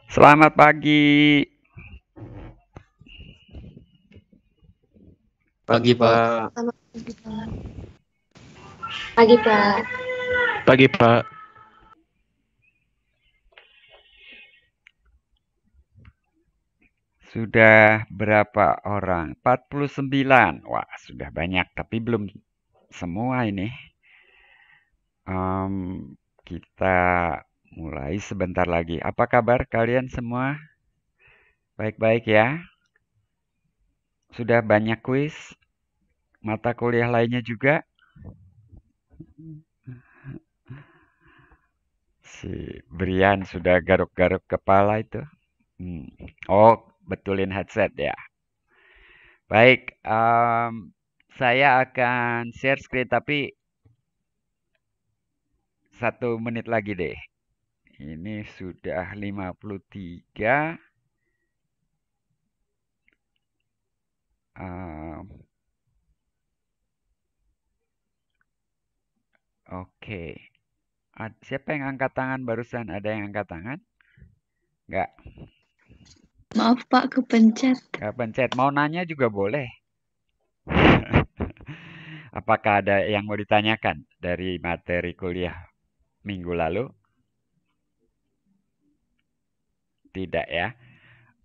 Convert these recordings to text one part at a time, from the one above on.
Selamat pagi. Pagi, Pak. Selamat pagi, Pak. Pagi, Pak. Pagi, Pak. Sudah berapa orang? 49. Wah, sudah banyak, tapi belum semua ini. Kita mulai sebentar lagi. Apa kabar kalian semua? Baik-baik ya? Sudah banyak kuis? Mata kuliah lainnya juga? Si Brian sudah garuk-garuk kepala itu. Hmm. Oh, betulin headset ya. Baik, saya akan share screen tapi 1 menit lagi deh. Ini sudah 53. Oke. Siapa yang angkat tangan barusan? Ada yang angkat tangan? Enggak. Maaf, Pak, kepencet. Enggak pencet. Mau nanya juga boleh. Apakah ada yang mau ditanyakan dari materi kuliah minggu lalu? Tidak ya.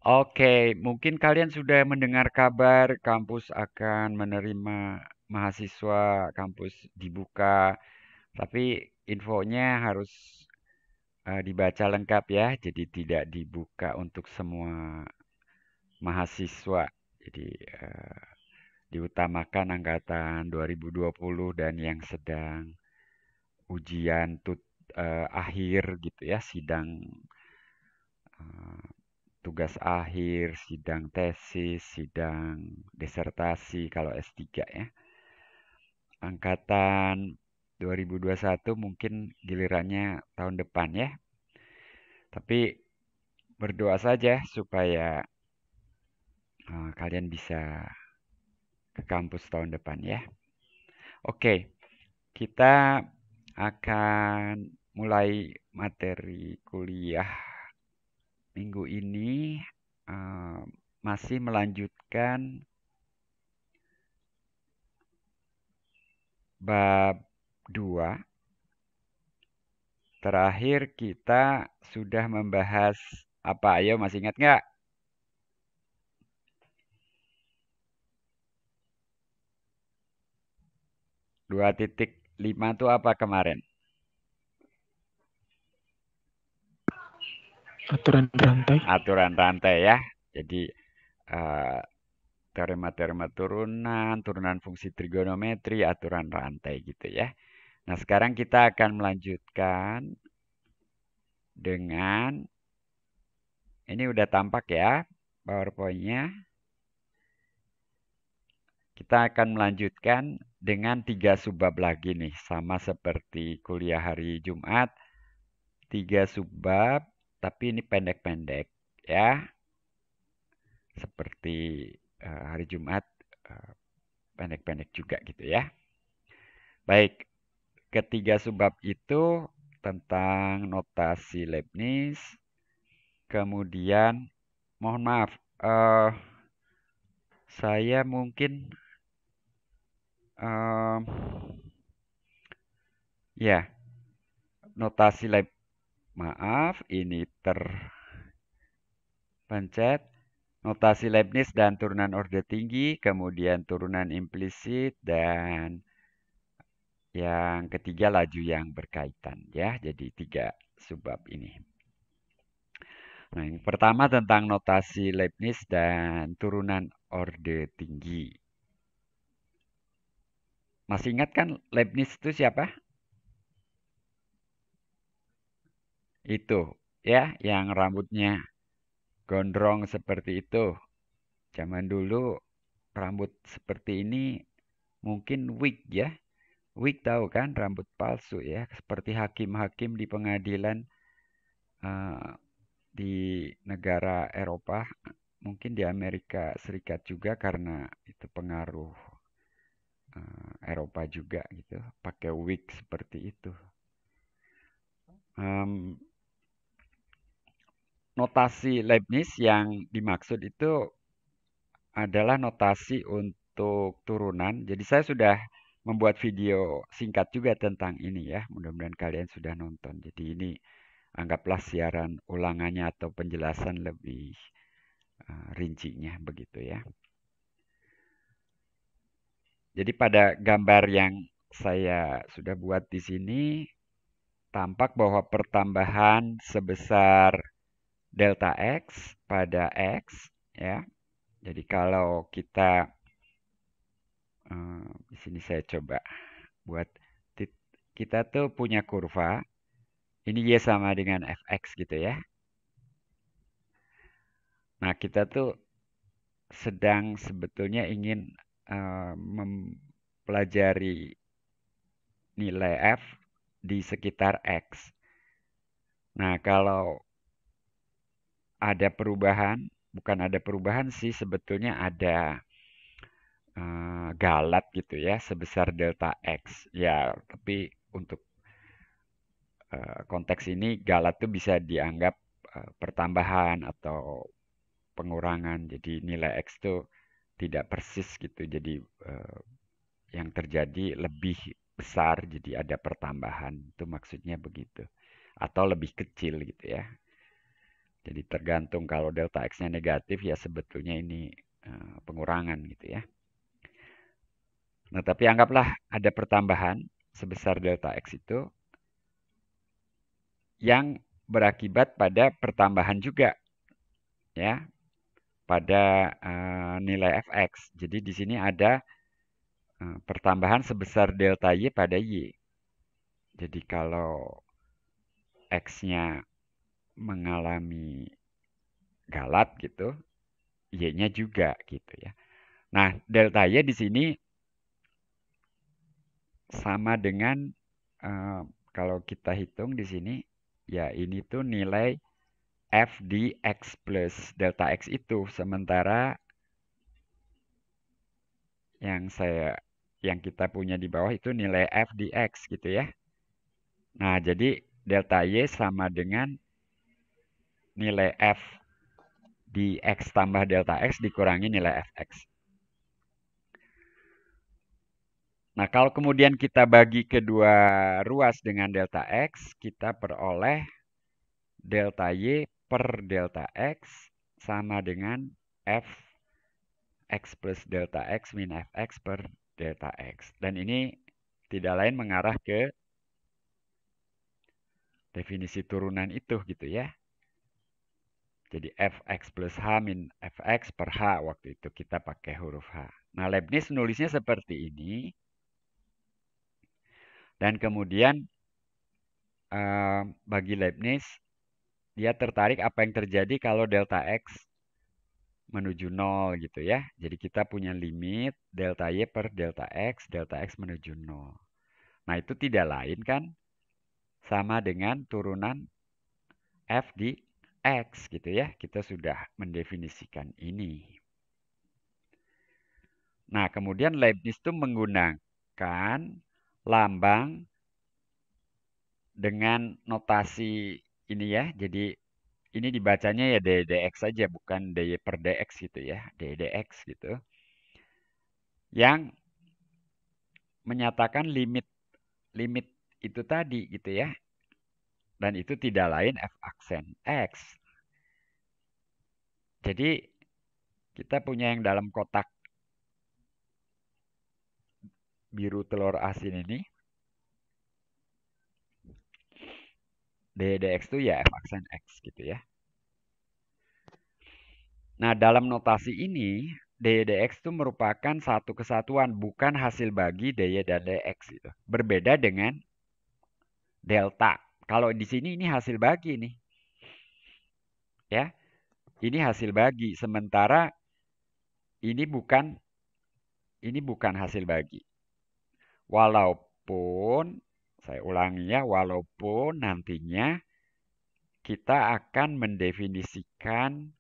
Oke, mungkin kalian sudah mendengar kabar kampus akan menerima mahasiswa, kampus dibuka, tapi infonya harus dibaca lengkap ya, jadi tidak dibuka untuk semua mahasiswa. Jadi diutamakan angkatan 2020 dan yang sedang ujian akhir gitu ya, sidang eh, tugas akhir, sidang tesis, sidang disertasi kalau S3 ya. Angkatan 2021 mungkin gilirannya tahun depan ya. Tapi berdoa saja supaya kalian bisa ke kampus tahun depan ya. Oke, kita akan mulai materi kuliah minggu ini eh, masih melanjutkan bab 2. Terakhir kita sudah membahas apa? Ayo masih ingat nggak? 2.5 itu apa kemarin? Aturan rantai. Aturan rantai ya. Jadi eh, teorema-teorema turunan, turunan fungsi trigonometri, aturan rantai gitu ya. Nah, sekarang kita akan melanjutkan dengan ini udah tampak ya PowerPoint-nya. Kita akan melanjutkan dengan 3 subbab lagi nih, sama seperti kuliah hari Jumat. 3 subbab, tapi ini pendek-pendek ya. Seperti hari Jumat eh, pendek-pendek juga gitu ya. Baik, ketiga subbab itu tentang notasi Leibniz. Kemudian, mohon maaf, eh, saya mungkin eh, ya notasi Leib, maaf ini terpencet. Notasi Leibniz dan turunan orde tinggi, kemudian turunan implisit dan yang ketiga laju yang berkaitan ya. Jadi 3 subbab ini. Nah, yang pertama tentang notasi Leibniz dan turunan orde tinggi. Masih ingat kan Leibniz itu siapa? Itu ya, yang rambutnya gondrong seperti itu. Zaman dulu rambut seperti ini mungkin wig ya. Wig tahu kan rambut palsu ya, seperti hakim-hakim di pengadilan eh, di negara Eropa, mungkin di Amerika Serikat juga karena itu pengaruh Eropa juga gitu, pakai wig seperti itu. Em, notasi Leibniz yang dimaksud itu adalah notasi untuk turunan. Jadi saya sudah membuat video singkat juga tentang ini ya. Mudah-mudahan kalian sudah nonton. Jadi ini anggaplah siaran ulangannya atau penjelasan lebih rincinya begitu ya. Jadi pada gambar yang saya sudah buat di sini tampak bahwa pertambahan sebesar delta X pada X ya. Jadi kalau kita di sini saya coba buat kita tuh punya kurva. Ini Y sama dengan Fx gitu ya. Nah, kita tuh sedang sebetulnya ingin mempelajari nilai F di sekitar X. Nah, kalau ada perubahan, bukan ada perubahan sih, sebetulnya ada galat gitu ya, sebesar delta X. Ya, tapi untuk konteks ini galat itu bisa dianggap pertambahan atau pengurangan. Jadi nilai X itu tidak persis gitu. Jadi yang terjadi lebih besar, jadi ada pertambahan. Itu maksudnya begitu. Atau lebih kecil gitu ya. Jadi tergantung kalau delta X-nya negatif ya sebetulnya ini pengurangan gitu ya. Nah, tapi anggaplah ada pertambahan sebesar delta X itu yang berakibat pada pertambahan juga ya pada nilai Fx. Jadi di sini ada pertambahan sebesar delta Y pada Y. Jadi kalau X-nya mengalami galat gitu, Y-nya juga gitu ya. Nah, delta Y di sini sama dengan kalau kita hitung di sini, ya ini tuh nilai F di X plus delta X itu. Sementara yang kita punya di bawah itu nilai F di X gitu ya. Nah, jadi delta Y sama dengan nilai F di X tambah delta X dikurangi nilai Fx. Nah, kalau kemudian kita bagi kedua ruas dengan delta X, kita peroleh delta Y per delta X sama dengan F X plus delta X min Fx per delta X. Dan ini tidak lain mengarah ke definisi turunan itu gitu ya. Jadi Fx plus H min Fx per H waktu itu kita pakai huruf H. Nah, Leibniz nulisnya seperti ini. Dan kemudian bagi Leibniz, dia tertarik apa yang terjadi kalau delta X menuju 0 gitu ya. Jadi kita punya limit delta Y per delta X menuju 0. Nah, itu tidak lain kan sama dengan turunan F di X gitu ya. Kita sudah mendefinisikan ini. Nah, kemudian Leibniz itu menggunakan lambang dengan notasi ini ya. Jadi ini dibacanya ya dx saja, bukan dy per dx gitu ya. dx gitu. Yang menyatakan limit itu tadi gitu ya. Dan itu tidak lain f aksen x. Jadi kita punya yang dalam kotak biru telur asin ini. dx itu ya f aksen x gitu ya. Nah, dalam notasi ini, dx itu merupakan satu kesatuan, bukan hasil bagi dy dan dx. Gitu. Berbeda dengan delta. Kalau di sini ini hasil bagi nih. Ya, ini hasil bagi. Sementara ini bukan hasil bagi. Walaupun, saya ulangi ya, walaupun nantinya kita akan mendefinisikan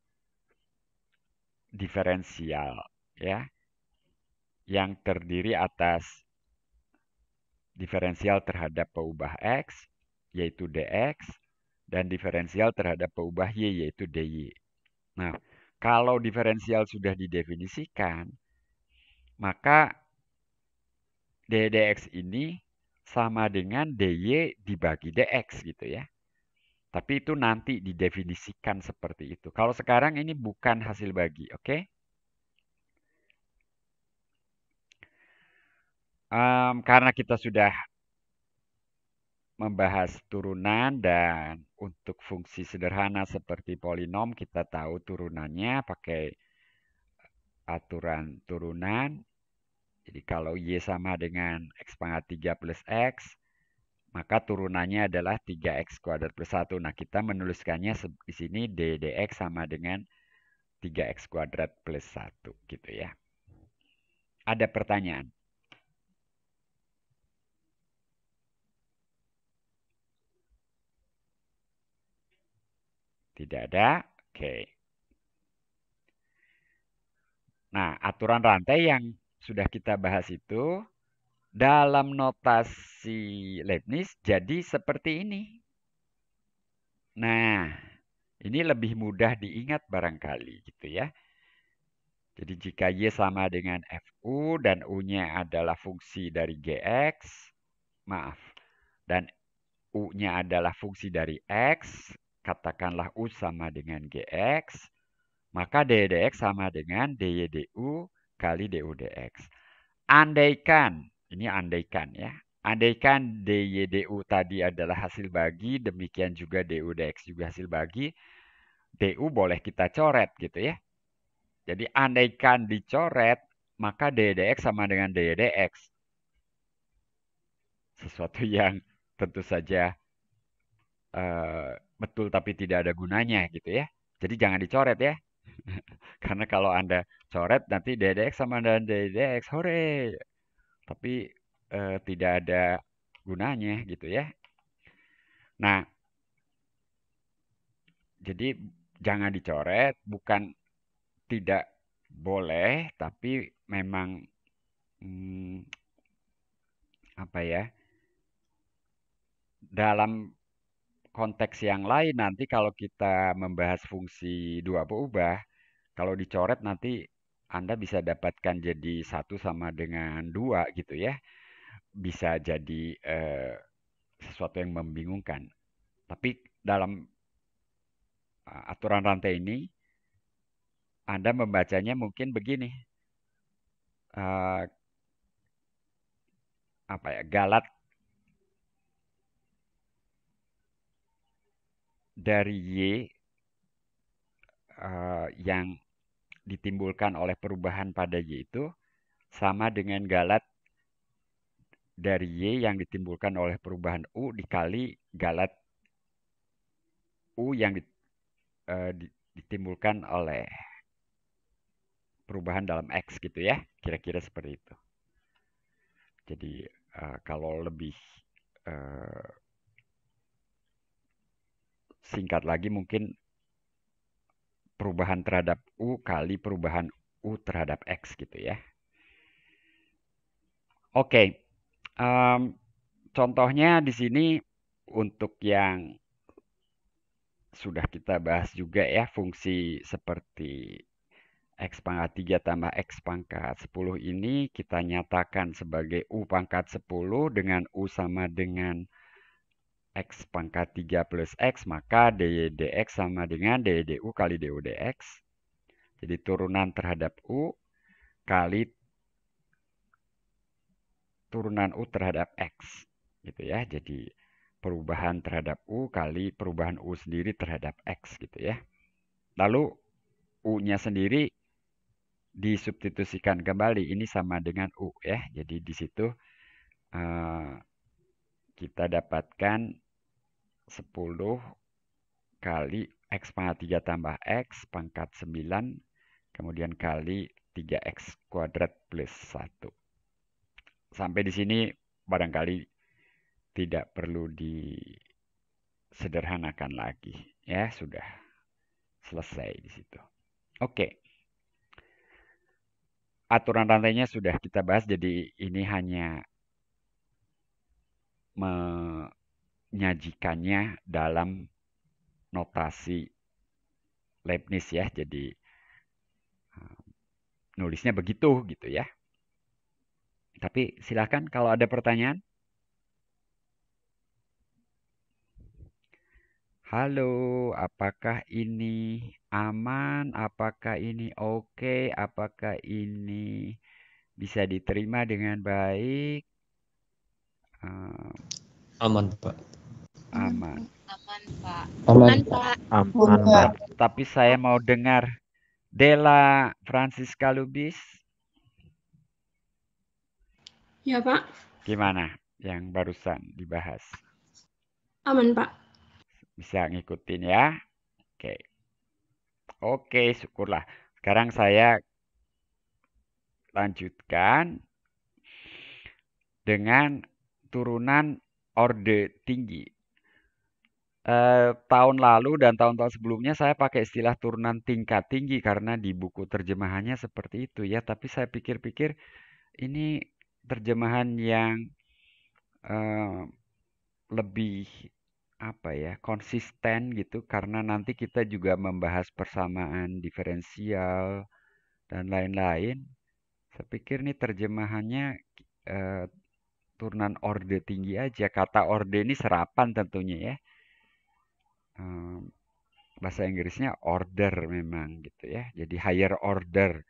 diferensial ya yang terdiri atas diferensial terhadap peubah x yaitu dx dan diferensial terhadap peubah Y, yaitu DY. Nah, kalau diferensial sudah didefinisikan, maka dx ini sama dengan dy dibagi dx gitu ya. Tapi itu nanti didefinisikan seperti itu. Kalau sekarang ini bukan hasil bagi, oke? Karena kita sudah membahas turunan dan untuk fungsi sederhana seperti polinom, kita tahu turunannya pakai aturan turunan. Jadi kalau Y sama dengan X pangkat 3 plus X, maka turunannya adalah 3X kuadrat plus 1. Nah, kita menuliskannya di sini dx sama dengan 3X kuadrat plus 1 gitu ya. Ada pertanyaan? Tidak ada? Oke. Nah, aturan rantai yang sudah kita bahas itu dalam notasi Leibniz jadi seperti ini. Nah, ini lebih mudah diingat barangkali gitu ya. Jadi jika Y sama dengan FU dan U-nya adalah fungsi dari GX, maaf, dan U-nya adalah fungsi dari X, katakanlah U sama dengan GX, maka dx sama dengan dy du kali du dx. Andaikan, ini andaikan ya, andaikan dy du tadi adalah hasil bagi, demikian juga du dx juga hasil bagi, du boleh kita coret gitu ya. Jadi andaikan dicoret, maka dx sama dengan dy dx. Sesuatu yang tentu saja betul tapi tidak ada gunanya gitu ya. Jadi jangan dicoret ya. Karena kalau Anda coret nanti dx sama dengan dx, hore. Tapi tidak ada gunanya gitu ya. Nah, jadi jangan dicoret, bukan tidak boleh, tapi memang apa ya? Dalam konteks yang lain nanti kalau kita membahas fungsi dua peubah, kalau dicoret nanti Anda bisa dapatkan jadi 1 sama dengan 2 gitu ya. Bisa jadi sesuatu yang membingungkan. Tapi dalam aturan rantai ini, Anda membacanya mungkin begini. Apa ya? Galat dari Y yang ditimbulkan oleh perubahan pada Y itu sama dengan galat dari Y yang ditimbulkan oleh perubahan U dikali galat U yang ditimbulkan oleh perubahan dalam X gitu ya. Kira-kira seperti itu. Jadi kalau lebih singkat lagi mungkin perubahan terhadap U kali perubahan U terhadap X gitu ya. Oke, contohnya di sini untuk yang sudah kita bahas juga ya, fungsi seperti X pangkat 3 tambah X pangkat 10 ini kita nyatakan sebagai U pangkat 10 dengan U sama dengan X pangkat 3 plus X, maka dy dx sama dengan dy du kali du dx. Jadi turunan terhadap U kali turunan U terhadap X. Gitu ya, jadi perubahan terhadap U kali perubahan U sendiri terhadap X gitu ya. Lalu U-nya sendiri disubstitusikan kembali. Ini sama dengan U ya. Jadi di situ kita dapatkan 10 kali X pangkat 3 tambah X pangkat 9 kemudian kali 3X kuadrat plus 1. Sampai di sini barangkali tidak perlu disederhanakan lagi. Ya, sudah selesai di situ. Oke. Aturan rantainya sudah kita bahas, jadi ini hanya menyajikannya dalam notasi Leibniz ya. Jadi nulisnya begitu gitu ya. Tapi silakan kalau ada pertanyaan. Halo, apakah ini aman? Apakah ini oke? Apakah ini bisa diterima dengan baik? Aman, Pak. Aman. Aman, Pak. Aman. Pak. Aman. Tapi saya mau dengar Della Francisca Lubis. Ya, Pak. Gimana yang barusan dibahas? Aman, Pak. Bisa ngikutin ya? Oke. Oke, syukurlah. Sekarang saya lanjutkan dengan turunan orde tinggi. Tahun lalu dan tahun-tahun sebelumnya saya pakai istilah turunan tingkat tinggi karena di buku terjemahannya seperti itu ya. Tapi saya pikir-pikir ini terjemahan yang lebih apa ya, konsisten gitu karena nanti kita juga membahas persamaan diferensial dan lain-lain. Saya pikir ini terjemahannya turunan orde tinggi aja. Kata orde ini serapan tentunya ya. Bahasa Inggrisnya order memang gitu ya. Jadi higher order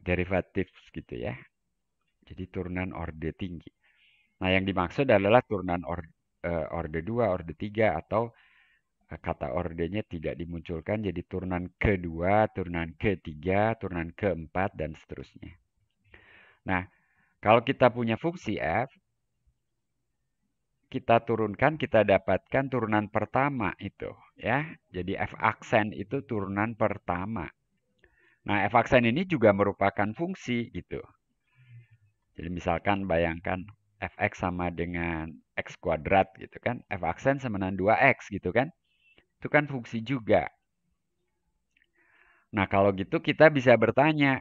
derivative gitu ya. Jadi turunan orde tinggi. Nah, yang dimaksud adalah turunan orde 2, orde 3 atau kata ordenya tidak dimunculkan jadi turunan kedua, turunan ketiga, turunan keempat dan seterusnya. Nah, kalau kita punya fungsi f, kita turunkan, kita dapatkan turunan pertama itu ya. Jadi f aksen itu turunan pertama. Nah, f aksen ini juga merupakan fungsi gitu. Jadi misalkan bayangkan fx sama dengan x kuadrat gitu kan. F aksen sama dengan 2x gitu kan. Itu kan fungsi juga. Nah, kalau gitu kita bisa bertanya,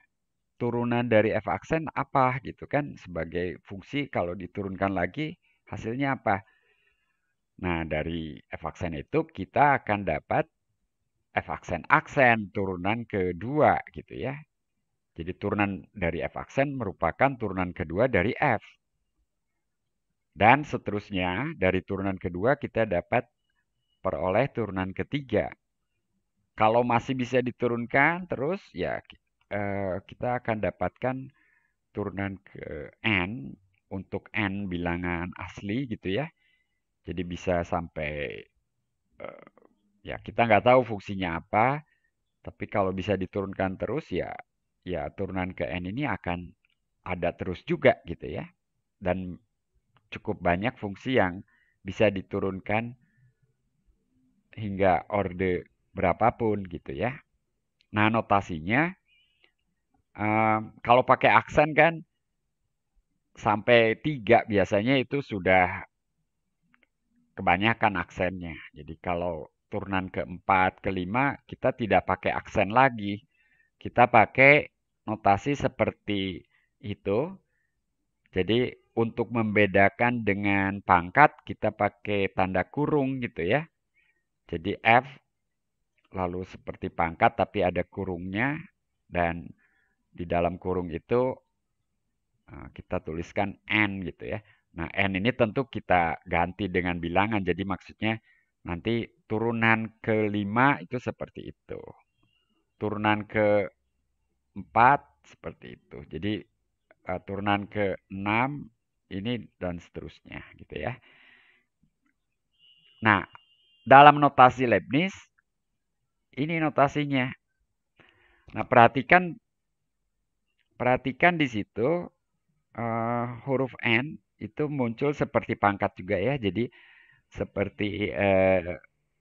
turunan dari f aksen apa gitu kan. Sebagai fungsi kalau diturunkan lagi hasilnya apa? Nah, dari f aksen itu kita akan dapat f aksen turunan kedua gitu ya. Jadi turunan dari f aksen merupakan turunan kedua dari f. Dan seterusnya dari turunan kedua kita dapat peroleh turunan ketiga. Kalau masih bisa diturunkan terus ya kita akan dapatkan turunan ke n untuk n bilangan asli gitu ya. Jadi bisa sampai ya kita nggak tahu fungsinya apa, tapi kalau bisa diturunkan terus ya turunan ke n ini akan ada terus juga gitu ya. Dan cukup banyak fungsi yang bisa diturunkan hingga orde berapapun gitu ya. Nah, notasinya kalau pakai aksen kan sampai 3 biasanya itu sudah kebanyakan aksennya. Jadi kalau turunan keempat, kelima kita tidak pakai aksen lagi. Kita pakai notasi seperti itu. Jadi untuk membedakan dengan pangkat kita pakai tanda kurung gitu ya. Jadi F lalu seperti pangkat tapi ada kurungnya dan di dalam kurung itu kita tuliskan N gitu ya. Nah, N ini tentu kita ganti dengan bilangan. Jadi maksudnya nanti turunan ke-5 itu seperti itu. Turunan ke-4 seperti itu. Jadi turunan ke-6 ini dan seterusnya gitu ya. Nah, dalam notasi Leibniz ini notasinya. Nah, perhatikan di situ huruf N itu muncul seperti pangkat juga ya. Jadi seperti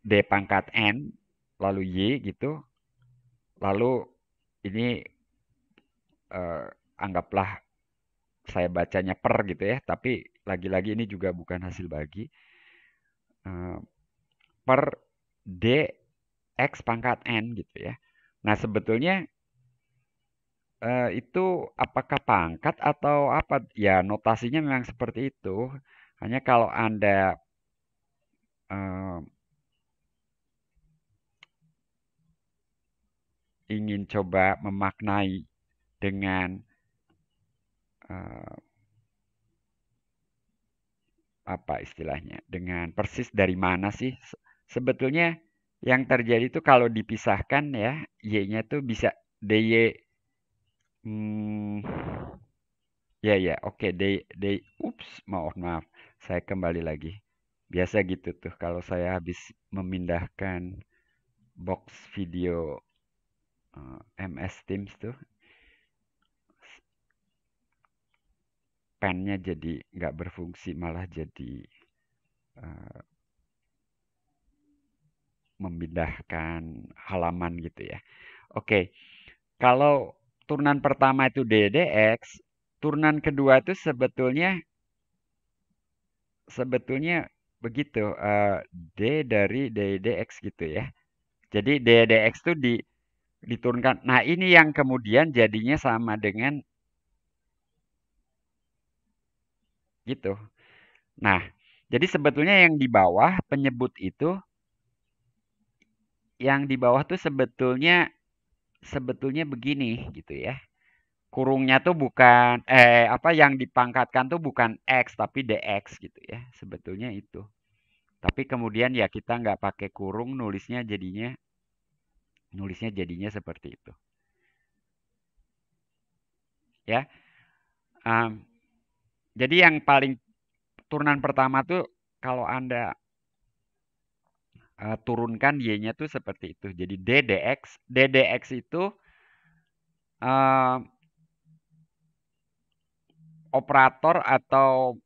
D pangkat N, lalu Y gitu. Lalu ini anggaplah saya bacanya per gitu ya. Tapi lagi-lagi ini juga bukan hasil bagi. Per D X pangkat N gitu ya. Nah sebetulnya itu apakah pangkat atau apa? Ya notasinya memang seperti itu. Hanya kalau Anda eh, ingin coba memaknai dengan eh, apa istilahnya, dengan persis dari mana sih sebetulnya yang terjadi itu kalau dipisahkan ya, y-nya tuh bisa dy, hmm, ya ya oke, ups, maaf, saya kembali lagi. Biasa gitu tuh kalau saya habis memindahkan box video MS Teams tuh, pennya jadi nggak berfungsi, malah jadi eh, memindahkan halaman gitu ya. Oke, kalau turunan pertama itu ddx, turunan kedua itu sebetulnya begitu, d dari ddx gitu ya. Jadi ddx itu diturunkan. Nah, ini yang kemudian jadinya sama dengan gitu. Nah, jadi sebetulnya yang di bawah penyebut itu, yang di bawah tuh sebetulnya begini gitu ya. Kurungnya tuh bukan apa yang dipangkatkan tuh bukan x tapi dx gitu ya. Sebetulnya itu. Tapi kemudian ya kita nggak pakai kurung, nulisnya jadinya seperti itu. Ya. Em, jadi yang paling turunan pertama tuh kalau Anda turunkan y-nya tuh seperti itu. Jadi ddx itu operator atau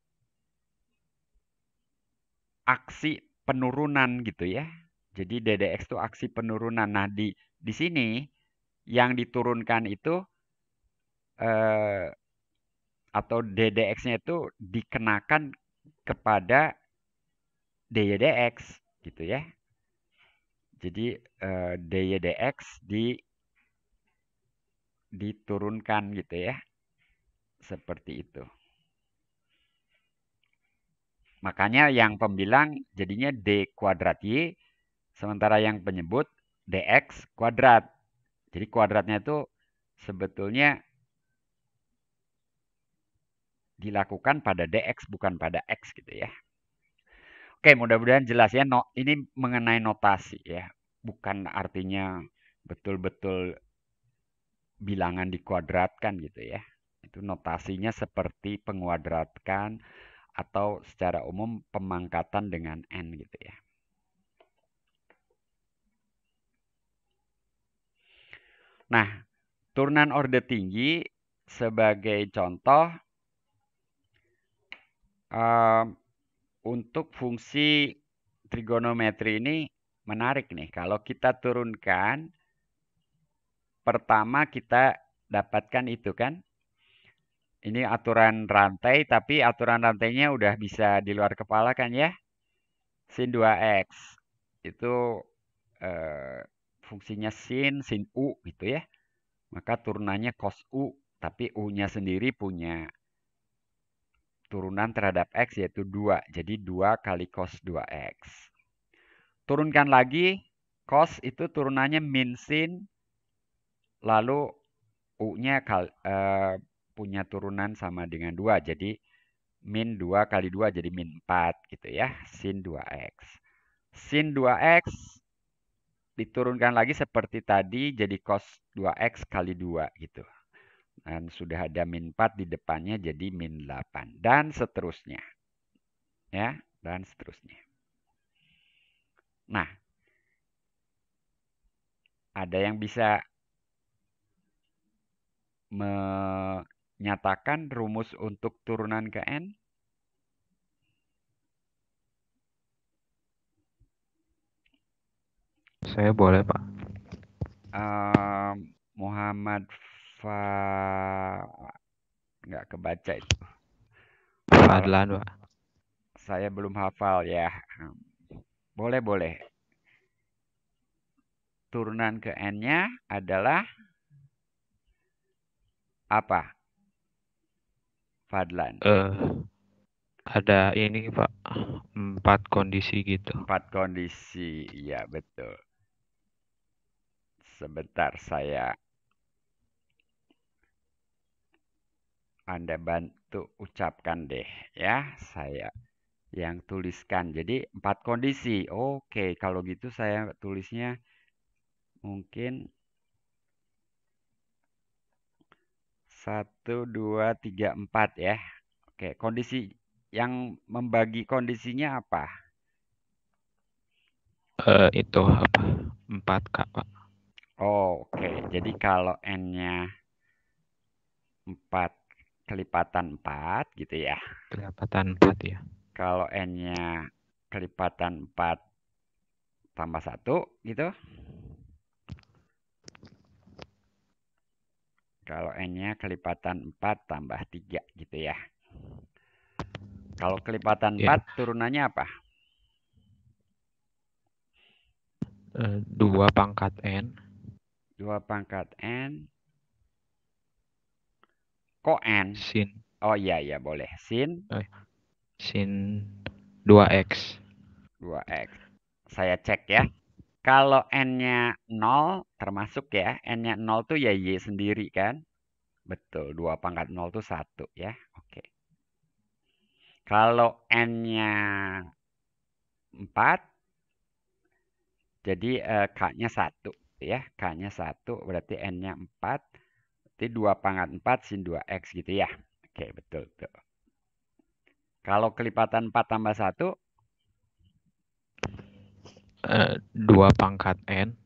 aksi penurunan gitu ya. Jadi ddx itu aksi penurunan. Nah, di sini yang diturunkan itu atau ddx-nya itu dikenakan kepada ddx gitu ya. Jadi ddx diturunkan gitu ya. Seperti itu. Makanya yang pembilang jadinya d kuadrat y, sementara yang penyebut dx kuadrat. Jadi kuadratnya itu sebetulnya dilakukan pada dx bukan pada x gitu ya. Oke, mudah-mudahan jelas ya. Ini mengenai notasi ya. Bukan artinya betul-betul bilangan dikuadratkan gitu ya. Itu notasinya seperti penguadratkan atau secara umum pemangkatan dengan n gitu ya. Nah, turunan orde tinggi sebagai contoh untuk fungsi trigonometri ini menarik nih. Kalau kita turunkan, pertama kita dapatkan itu kan. Ini aturan rantai, tapi aturan rantainya udah bisa di luar kepala kan ya. Sin 2x. Itu fungsinya sin U gitu ya. Maka turunannya cos U. Tapi U-nya sendiri punya turunan terhadap X yaitu 2. Jadi 2 kali cos 2X. Turunkan lagi, cos itu turunannya min sin, lalu U-nya punya turunan sama dengan 2. Jadi min 2 kali 2 jadi min 4 gitu ya, sin 2X. Sin 2X diturunkan lagi seperti tadi jadi cos 2X kali 2 gitu. Dan sudah ada min 4 di depannya jadi min 8. Dan seterusnya. Ya, dan seterusnya. Nah, ada yang bisa menyatakan rumus untuk turunan ke N? Saya boleh, Pak. Muhammad nggak kebaca itu. Fadlan, Pak. Saya belum hafal ya. Boleh. Turunan ke N-nya adalah apa? Fadlan. Ada ini Pak, 4 kondisi gitu. 4 kondisi. Iya, betul. Sebentar Anda bantu ucapkan deh ya. Saya yang tuliskan. Jadi 4 kondisi. Oke, kalau gitu saya tulisnya mungkin 1, 2, 3, 4 ya. Oke, kondisi yang membagi kondisinya apa? Itu apa? 4K Pak. Oke, jadi kalau N-nya 4 kelipatan 4 gitu ya. Kelihatan 4 ya. Kalau N-nya kelipatan 4 tambah 1 gitu. Kalau N-nya kelipatan 4 tambah 3 gitu ya. Kalau kelipatan Ya. 4 turunannya apa? 2 pangkat N. 2 pangkat N. Kok N? Sin. Oh iya boleh. Sin Sin 2X. 2X. Saya cek ya. Kalau N-nya 0 termasuk ya. N-nya 0 tuh ya Y sendiri kan. Betul. 2 pangkat 0 tuh 1 ya. Oke. Kalau N-nya 4. Jadi K-nya 1 ya. K-nya 1 berarti N-nya 4. Berarti 2 pangkat 4 sin 2X gitu ya. Oke, betul. Kalau kelipatan 4 tambah 1. 2 pangkat N.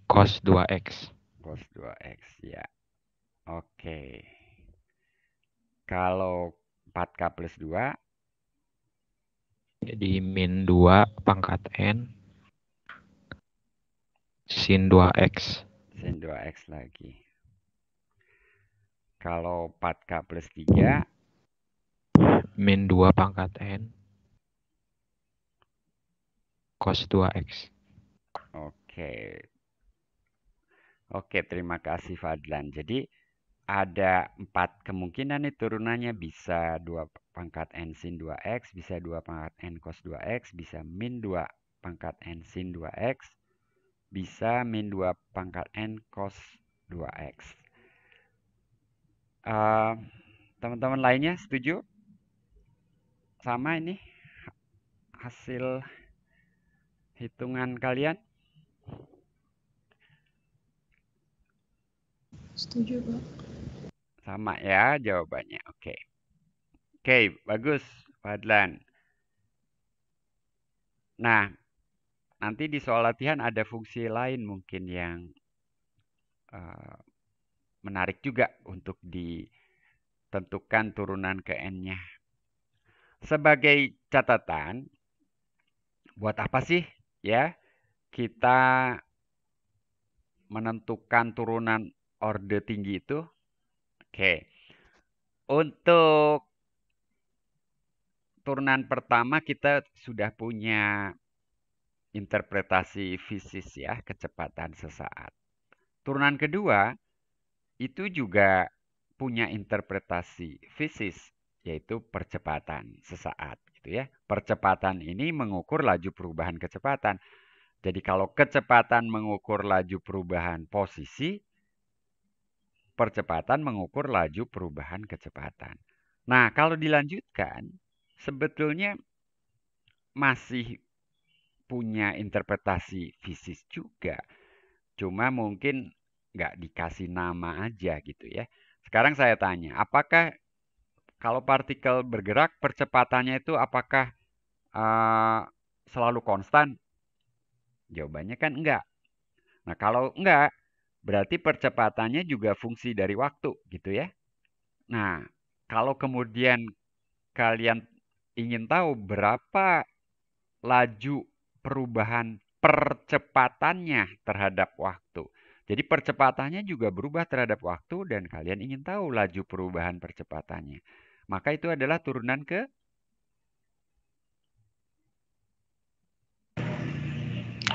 Cos 2X. Cos 2X ya. Oke. Kalau 4K plus 2. Jadi min 2 pangkat N. Sin 2X. Sin 2X lagi. Kalau 4K plus 3. Min 2 pangkat N. Cos 2X. Oke, terima kasih Fadlan. Jadi ada 4 kemungkinan nih turunannya. Bisa 2 pangkat N sin 2X, bisa 2 pangkat N cos 2X, bisa min 2 pangkat N sin 2X, bisa min 2 pangkat N cos 2X. Teman-teman lainnya setuju? Sama ini hasil hitungan kalian? Setuju, Pak. Sama ya jawabannya. Oke, bagus Fadlan. Nah, nanti di soal latihan ada fungsi lain mungkin yang menarik juga untuk ditentukan turunan ke N-nya. Sebagai catatan, buat apa sih ya kita menentukan turunan orde tinggi itu? Oke, untuk turunan pertama kita sudah punya interpretasi fisis ya, kecepatan sesaat. Turunan kedua itu juga punya interpretasi fisis, yaitu percepatan sesaat gitu ya. Percepatan ini mengukur laju perubahan kecepatan. Jadi kalau kecepatan mengukur laju perubahan posisi, percepatan mengukur laju perubahan kecepatan. Nah, kalau dilanjutkan, sebetulnya masih punya interpretasi fisis juga. Cuma mungkin nggak dikasih nama aja gitu ya. Sekarang saya tanya, apakah kalau partikel bergerak percepatannya itu apakah selalu konstan? Jawabannya kan enggak. Nah, kalau enggak, berarti percepatannya juga fungsi dari waktu gitu ya. Nah, kalau kemudian kalian ingin tahu berapa laju perubahan percepatannya terhadap waktu. Jadi percepatannya juga berubah terhadap waktu dan kalian ingin tahu laju perubahan percepatannya. Maka itu adalah turunan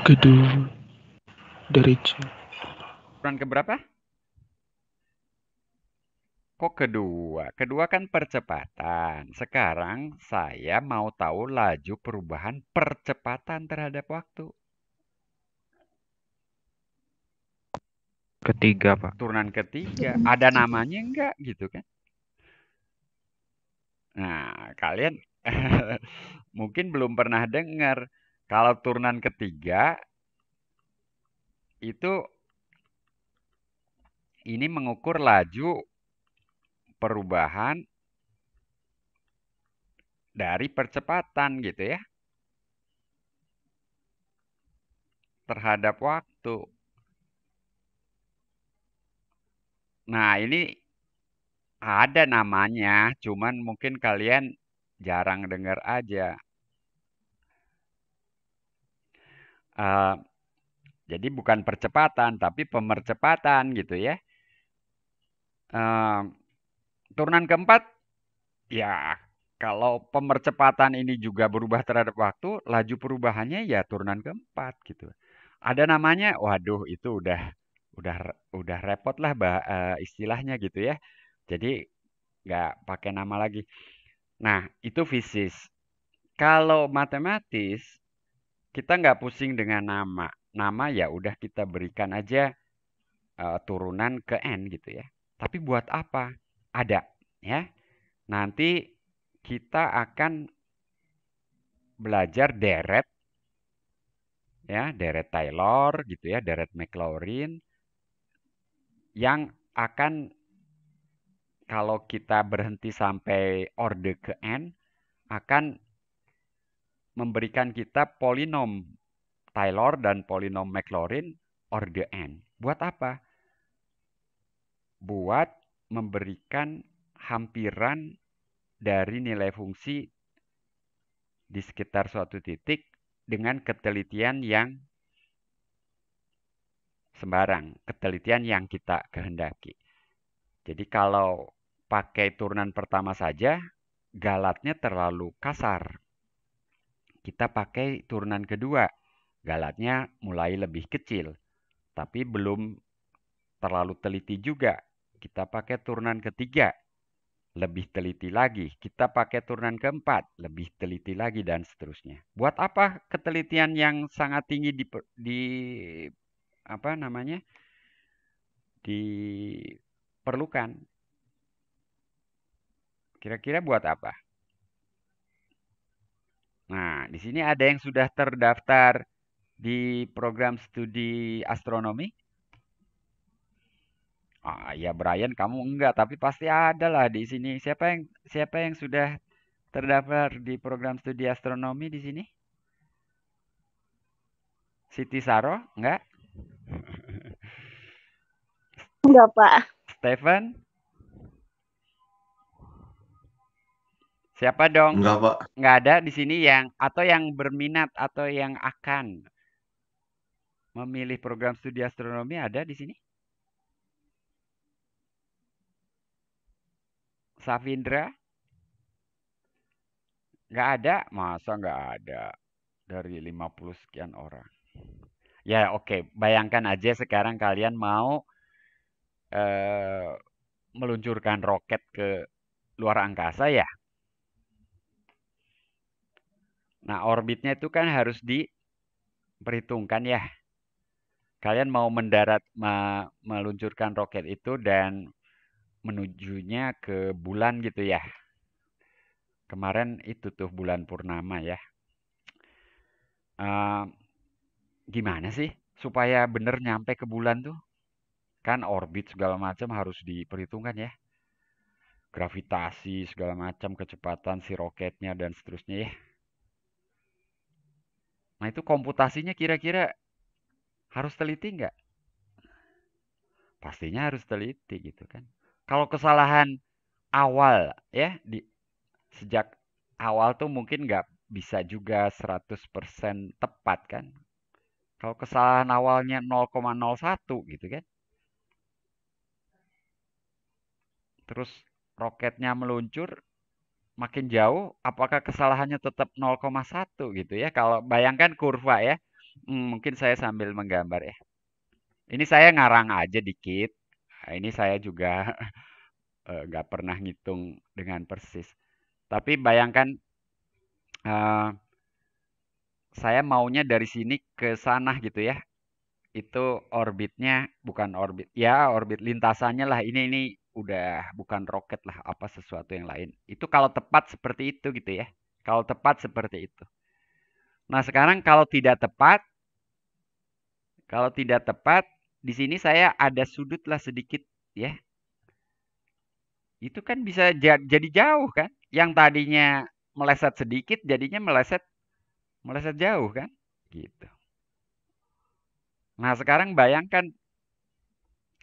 kedua dari C. turunan ke berapa? Kok kedua? Kedua kan percepatan. Sekarang saya mau tahu laju perubahan percepatan terhadap waktu. Ketiga, Pak. Turunan ketiga. Ada namanya enggak gitu kan? Nah, kalian mungkin belum pernah dengar. Kalau turunan ketiga itu ini mengukur laju perubahan dari percepatan gitu ya terhadap waktu. Nah, ini ada namanya, cuman mungkin kalian jarang dengar aja. Eh, jadi bukan percepatan, tapi pemercepatan gitu ya. Eh, turunan keempat, ya kalau pemercepatan ini juga berubah terhadap waktu, laju perubahannya ya turunan keempat gitu. Ada namanya, waduh itu udah udah repot lah istilahnya gitu ya. Jadi nggak pakai nama lagi. Nah, itu fisis. Kalau matematis, kita nggak pusing dengan nama. Nama ya udah kita berikan aja turunan ke N gitu ya. Tapi buat apa? Ada ya. Nanti kita akan belajar deret ya, deret Taylor gitu ya, deret Maclaurin yang akan kalau kita berhenti sampai orde ke N akan memberikan kita polinom Taylor dan polinom Maclaurin orde N. Buat apa? Buat memberikan hampiran dari nilai fungsi di sekitar suatu titik dengan ketelitian yang sembarang, ketelitian yang kita kehendaki. Jadi kalau pakai turunan pertama saja, galatnya terlalu kasar. Kita pakai turunan kedua, galatnya mulai lebih kecil, tapi belum terlalu teliti juga. Kita pakai turunan ketiga, lebih teliti lagi. Kita pakai turunan keempat, lebih teliti lagi, dan seterusnya. Buat apa ketelitian yang sangat tinggi apa namanya diperlukan? Kira-kira buat apa? Nah, di sini ada yang sudah terdaftar di program studi astronomi? Ah, ya Brian, kamu enggak, tapi pasti ada lah di sini. Siapa yang sudah terdaftar di program studi astronomi di sini? Siti Saro? Enggak? Enggak, Pak. Stephen? Siapa dong? Enggak, Pak. Enggak ada di sini atau yang berminat atau yang akan memilih program studi astronomi ada di sini? Safindra? Nggak ada? Masa nggak ada? Dari 50 sekian orang. Ya oke, bayangkan aja sekarang kalian mau meluncurkan roket ke luar angkasa ya. Nah orbitnya itu kan harus diperhitungkan ya. Kalian mau meluncurkan roket itu dan menujunya ke bulan gitu ya. Kemarin itu tuh bulan purnama ya. Gimana sih supaya bener nyampe ke bulan tuh? Kan orbit segala macam harus diperhitungkan ya. Gravitasi segala macam, kecepatan si roketnya dan seterusnya ya. Nah itu komputasinya kira-kira harus teliti nggak? Pastinya harus teliti gitu kan. Kalau kesalahan awal ya, sejak awal tuh mungkin nggak bisa juga 100% tepat kan. Kalau kesalahan awalnya 0,01 gitu kan. Terus roketnya meluncur makin jauh, apakah kesalahannya tetap 0,1 gitu ya? Kalau bayangkan kurva ya, mungkin saya sambil menggambar ya. Ini saya ngarang aja dikit. Nah, ini saya juga nggak pernah ngitung dengan persis. Tapi bayangkan saya maunya dari sini ke sana gitu ya. Itu orbitnya bukan orbit, ya orbit lintasannya lah. Ini udah bukan roket lah, apa sesuatu yang lain. Itu kalau tepat seperti itu gitu ya. Kalau tepat seperti itu. Nah sekarang kalau tidak tepat, di sini saya ada sudut lah sedikit ya. Itu kan bisa jadi jauh kan. Yang tadinya meleset sedikit, jadinya meleset jauh kan. Gitu. Nah sekarang bayangkan,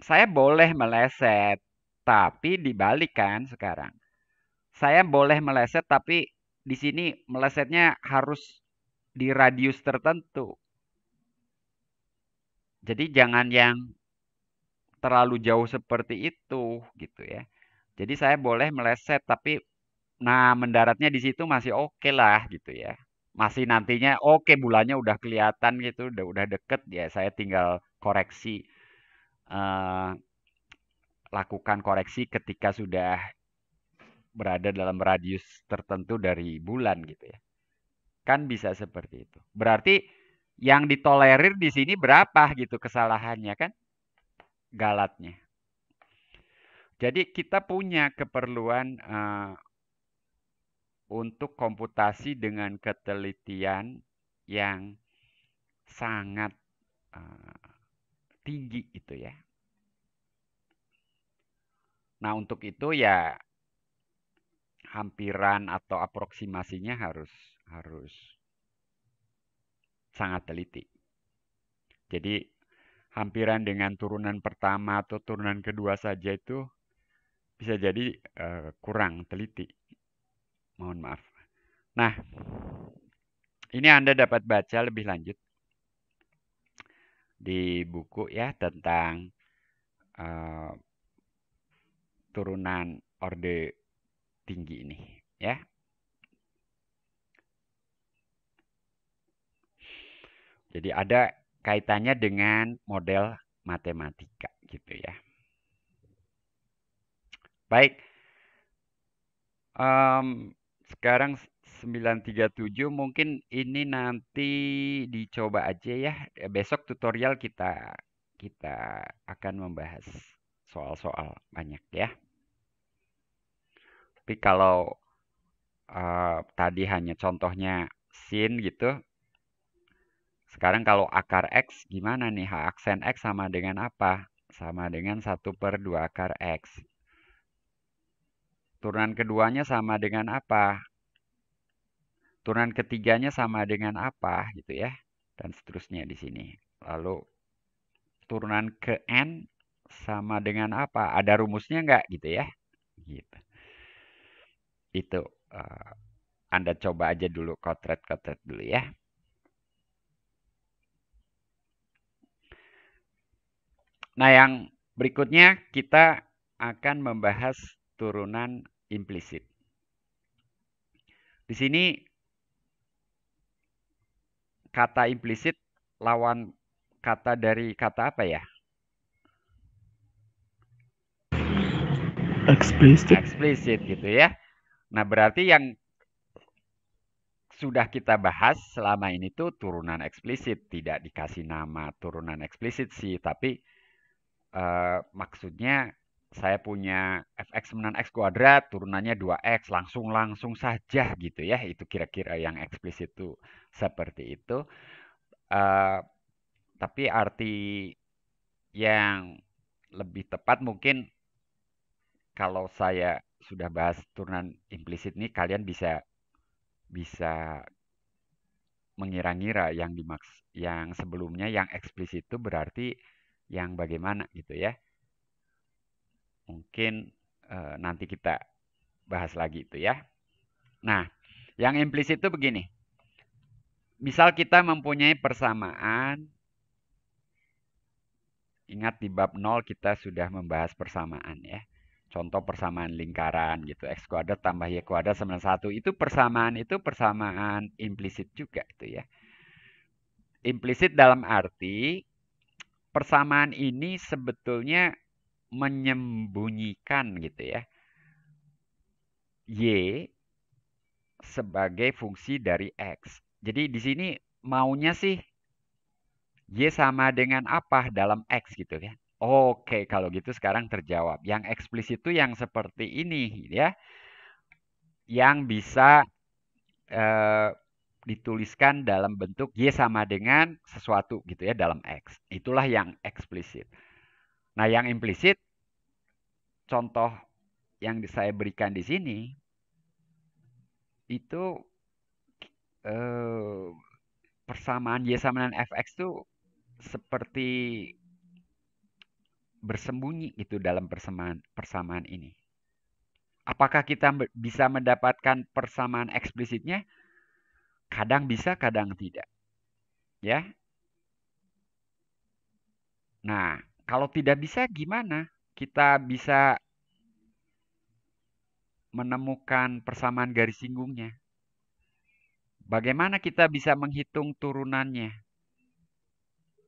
saya boleh meleset, tapi dibalik kan sekarang. Saya boleh meleset, tapi di sini melesetnya harus di radius tertentu. Jadi jangan yang terlalu jauh seperti itu gitu ya. Jadi saya boleh meleset, tapi nah mendaratnya di situ masih oke lah gitu ya. Masih nantinya oke bulannya udah kelihatan gitu, udah deket ya. Saya tinggal koreksi, eh, lakukan koreksi ketika sudah berada dalam radius tertentu dari bulan gitu ya. Kan bisa seperti itu. Berarti yang ditolerir di sini berapa gitu kesalahannya kan? Galatnya. Jadi kita punya keperluan untuk komputasi dengan ketelitian yang sangat tinggi itu ya. Nah untuk itu ya hampiran atau aproksimasinya harus sangat teliti. Jadi hampiran dengan turunan pertama atau turunan kedua saja itu bisa jadi kurang teliti. Mohon maaf. Nah, ini Anda dapat baca lebih lanjut di buku ya tentang turunan orde tinggi ini ya. Jadi ada kaitannya dengan model matematika gitu ya. Baik. Sekarang 937 mungkin ini nanti dicoba aja ya. Besok tutorial kita akan membahas soal-soal banyak ya. Tapi kalau tadi hanya contohnya sin gitu. Sekarang kalau akar X gimana nih? Aksen X sama dengan apa? Sama dengan 1/2 akar X. Turunan keduanya sama dengan apa? Turunan ketiganya sama dengan apa gitu ya. Dan seterusnya di sini. Lalu turunan ke N sama dengan apa? Ada rumusnya nggak gitu ya? Gitu. Itu Anda coba aja dulu kotret-kotret dulu ya. Nah, yang berikutnya kita akan membahas turunan implisit. Di sini kata implisit lawan kata dari kata apa ya? Explicit. Eksplisit gitu ya. Nah, berarti yang sudah kita bahas selama ini tuh turunan eksplisit. Tidak dikasih nama turunan eksplisit sih, tapi maksudnya saya punya fx menan x kuadrat, turunannya 2x, langsung saja gitu ya. Itu kira-kira yang eksplisit itu seperti itu. Tapi arti yang lebih tepat mungkin kalau saya sudah bahas turunan implisit ini, kalian bisa mengira-ngira yang sebelumnya yang eksplisit itu berarti yang bagaimana gitu ya. Mungkin nanti kita bahas lagi itu ya. Nah, yang implisit itu begini. Misal kita mempunyai persamaan. Ingat di bab 0 kita sudah membahas persamaan ya. Contoh persamaan lingkaran gitu. X kuadrat tambah Y kuadrat sama 1. Itu persamaan implisit juga itu ya. Implisit dalam arti persamaan ini sebetulnya menyembunyikan gitu ya, Y sebagai fungsi dari X. Jadi di sini maunya sih Y sama dengan apa dalam X gitu kan. Oke, kalau gitu sekarang terjawab. Yang eksplisit itu yang seperti ini ya. Yang bisa dituliskan dalam bentuk Y sama dengan sesuatu gitu ya dalam X. Itulah yang eksplisit. Nah, yang implisit, contoh yang saya berikan di sini, itu persamaan Y sama dengan Fx itu seperti bersembunyi gitu dalam persamaan ini. Apakah kita bisa mendapatkan persamaan eksplisitnya? Kadang bisa, kadang tidak. Ya. Nah, kalau tidak bisa gimana? Kita bisa menemukan persamaan garis singgungnya. Bagaimana kita bisa menghitung turunannya?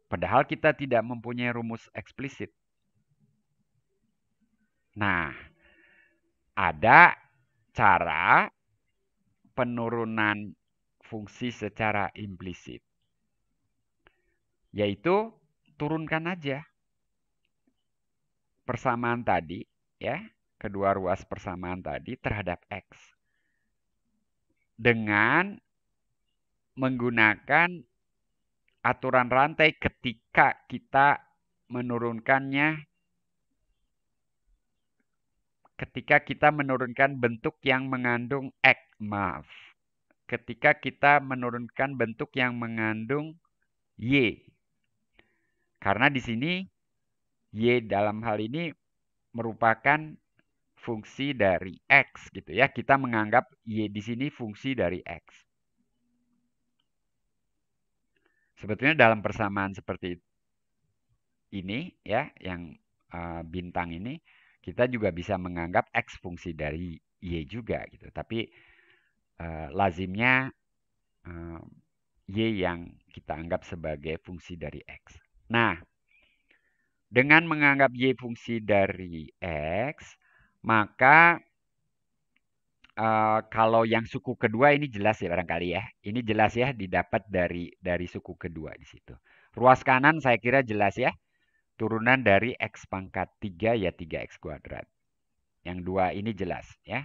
Padahal kita tidak mempunyai rumus eksplisit. Nah, ada cara penurunan fungsi secara implisit. Yaitu turunkan aja persamaan tadi, ya, kedua ruas persamaan tadi terhadap X. Dengan menggunakan aturan rantai ketika kita menurunkannya, ketika kita menurunkan bentuk yang mengandung X, maaf. Ketika kita menurunkan bentuk yang mengandung Y. Karena di sini Y dalam hal ini merupakan fungsi dari X gitu ya. Kita menganggap Y di sini fungsi dari X. Sebetulnya dalam persamaan seperti ini ya, yang bintang ini, kita juga bisa menganggap X fungsi dari Y juga gitu. Tapi lazimnya Y yang kita anggap sebagai fungsi dari X. Nah, dengan menganggap Y fungsi dari X, maka kalau yang suku kedua ini jelas ya barangkali ya. Ini jelas ya didapat dari suku kedua di situ. Ruas kanan saya kira jelas ya. Turunan dari X pangkat 3 ya 3X kuadrat. Yang dua ini jelas ya.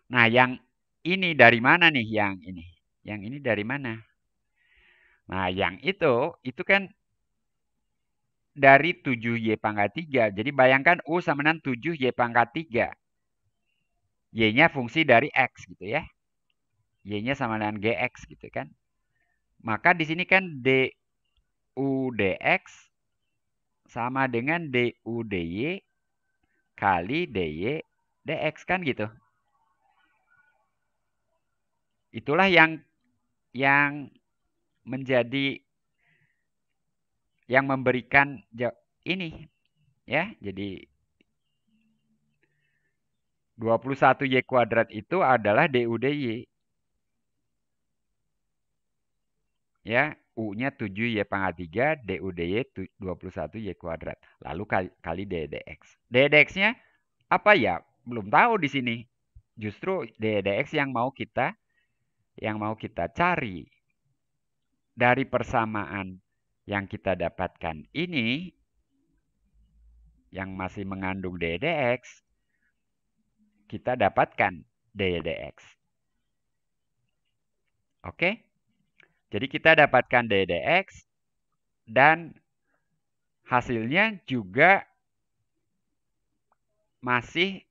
Nah, yang ini dari mana nih yang ini? Yang ini dari mana? Nah, yang itu kan dari 7Y pangkat 3. Jadi bayangkan U sama dengan 7Y pangkat 3. Y-nya fungsi dari X gitu ya. Y-nya sama dengan GX gitu kan. Maka di sini kan du dx sama dengan du dy kali dy dx kan gitu. Itulah yang menjadi yang memberikan ini ya. Jadi 21Y kuadrat itu adalah du dy. Ya, U-nya 7Y pangkat 3, du dy 21Y kuadrat. Lalu kali ddx. Ddx-nya apa ya? Belum tahu di sini. Justru ddx yang mau kita cari. Dari persamaan yang kita dapatkan ini, yang masih mengandung ddx, kita dapatkan ddx. Oke? Jadi kita dapatkan ddx dan hasilnya juga masih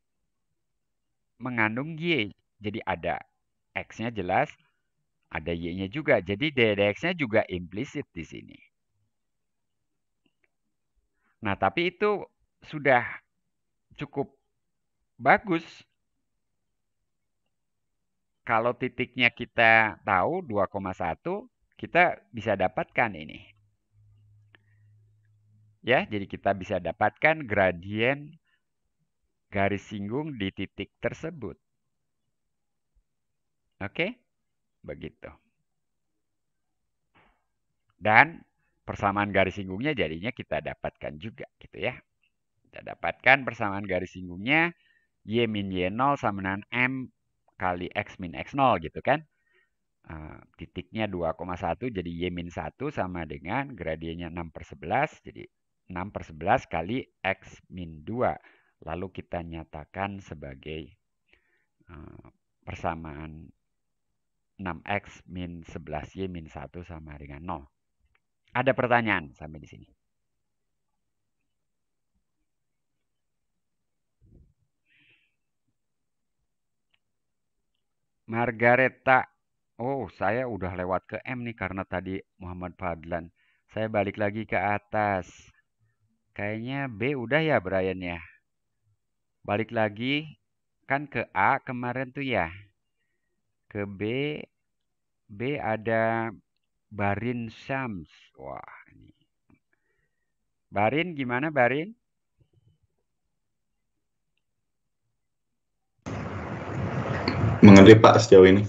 mengandung Y. Jadi ada X-nya jelas, ada Y-nya juga. Jadi ddx-nya juga implisit di sini. Nah, tapi itu sudah cukup bagus. Kalau titiknya kita tahu 2,1, kita bisa dapatkan ini. Ya, jadi kita bisa dapatkan gradien garis singgung di titik tersebut. Oke? Begitu. Dan persamaan garis singgungnya jadinya kita dapatkan juga gitu ya. Kita dapatkan persamaan garis singgungnya Y min Y0 sama dengan M kali X min X0 gitu kan. Titiknya 2,1 jadi Y min 1 sama dengan gradiennya 6/11 jadi 6/11 kali X min 2. Lalu kita nyatakan sebagai persamaan 6X min 11Y min 1 sama dengan 0. Ada pertanyaan sampai di sini? Margareta. Oh, saya udah lewat ke M nih karena tadi Muhammad Fadlan. Saya balik lagi ke atas. Kayaknya B udah ya Brian ya. Balik lagi kan ke A kemarin tuh ya. Ke B. B ada Barin Syams. Wah, ini. Barin gimana Barin? Mengerti Pak sejauh ini.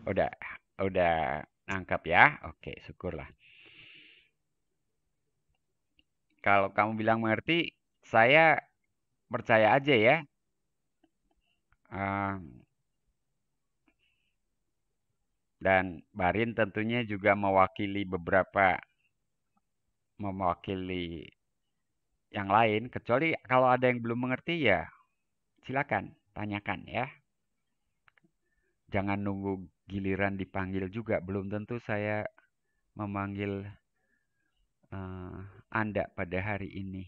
Udah nangkap ya. Oke, syukurlah. Kalau kamu bilang mengerti, saya percaya aja ya. Dan Barin tentunya juga mewakili yang lain. Kecuali kalau ada yang belum mengerti ya silakan tanyakan ya. Jangan nunggu giliran dipanggil juga. Belum tentu saya memanggil Anda pada hari ini.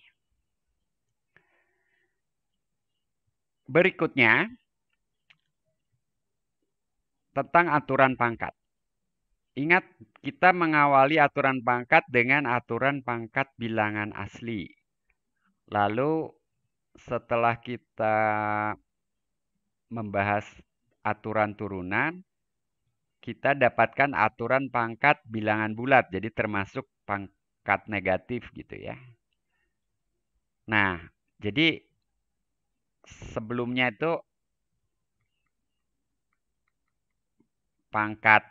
Berikutnya, tentang aturan pangkat. Ingat, kita mengawali aturan pangkat dengan aturan pangkat bilangan asli. Lalu, setelah kita membahas aturan turunan, kita dapatkan aturan pangkat bilangan bulat. Jadi termasuk pangkat negatif gitu ya. Nah, jadi sebelumnya itu pangkat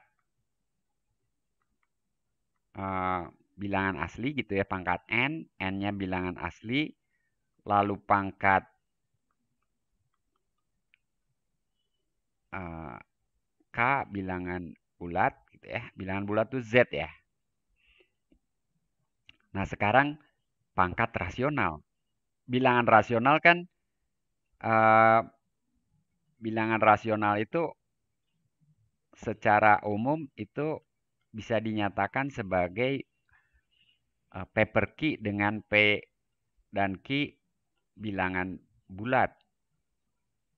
bilangan asli gitu ya, pangkat N, N-nya bilangan asli, lalu pangkat K bilangan bulat gitu ya, bilangan bulat itu Z ya. Nah sekarang pangkat rasional. Bilangan rasional kan, bilangan rasional itu secara umum itu bisa dinyatakan sebagai P per Q dengan P dan Q bilangan bulat.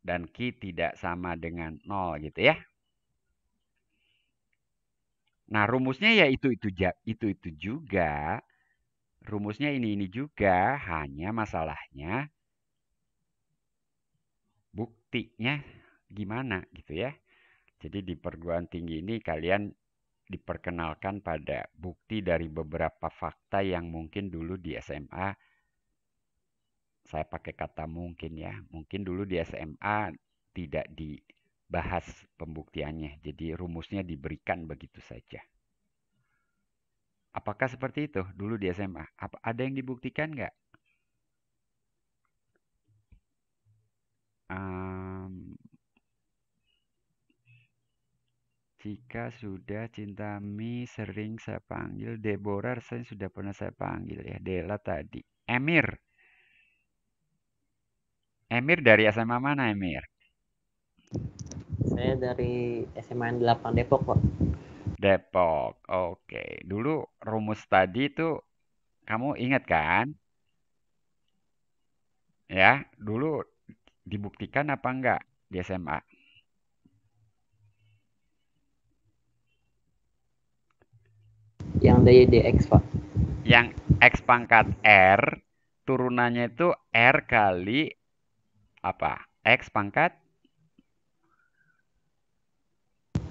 Dan Q tidak sama dengan 0 gitu ya. Nah rumusnya ya itu juga. Rumusnya ini juga, hanya masalahnya buktinya gimana gitu ya. Jadi di perguruan tinggi ini kalian diperkenalkan pada bukti dari beberapa fakta yang mungkin dulu di SMA, saya pakai kata mungkin ya, mungkin dulu di SMA tidak dibahas pembuktiannya, jadi rumusnya diberikan begitu saja. Apakah seperti itu dulu di SMA? Ada yang dibuktikan nggak? Jika sudah cinta Mi sering saya panggil. Deborah saya sudah pernah saya panggil ya. Dela tadi. Emir. Emir dari SMA mana Emir? Saya dari SMA 8 Depok, Pak. Depok. Oke. Dulu rumus tadi itu kamu ingat kan? Ya, dulu dibuktikan apa enggak di SMA? Yang dari DX, Pak. Yang X pangkat R, turunannya itu R kali apa? X pangkat?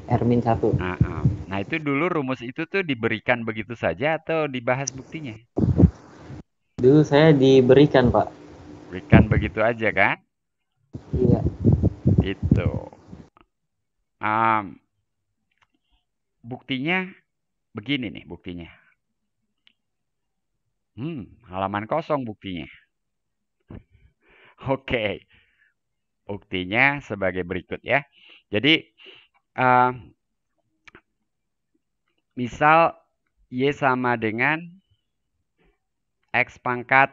R-1. Nah, itu dulu rumus itu tuh diberikan begitu saja atau dibahas buktinya? Dulu saya diberikan, Pak. Berikan begitu aja kan? Iya. Itu. Buktinya begini nih buktinya. Halaman kosong buktinya. Oke. Buktinya sebagai berikut ya. Jadi, misal Y sama dengan X pangkat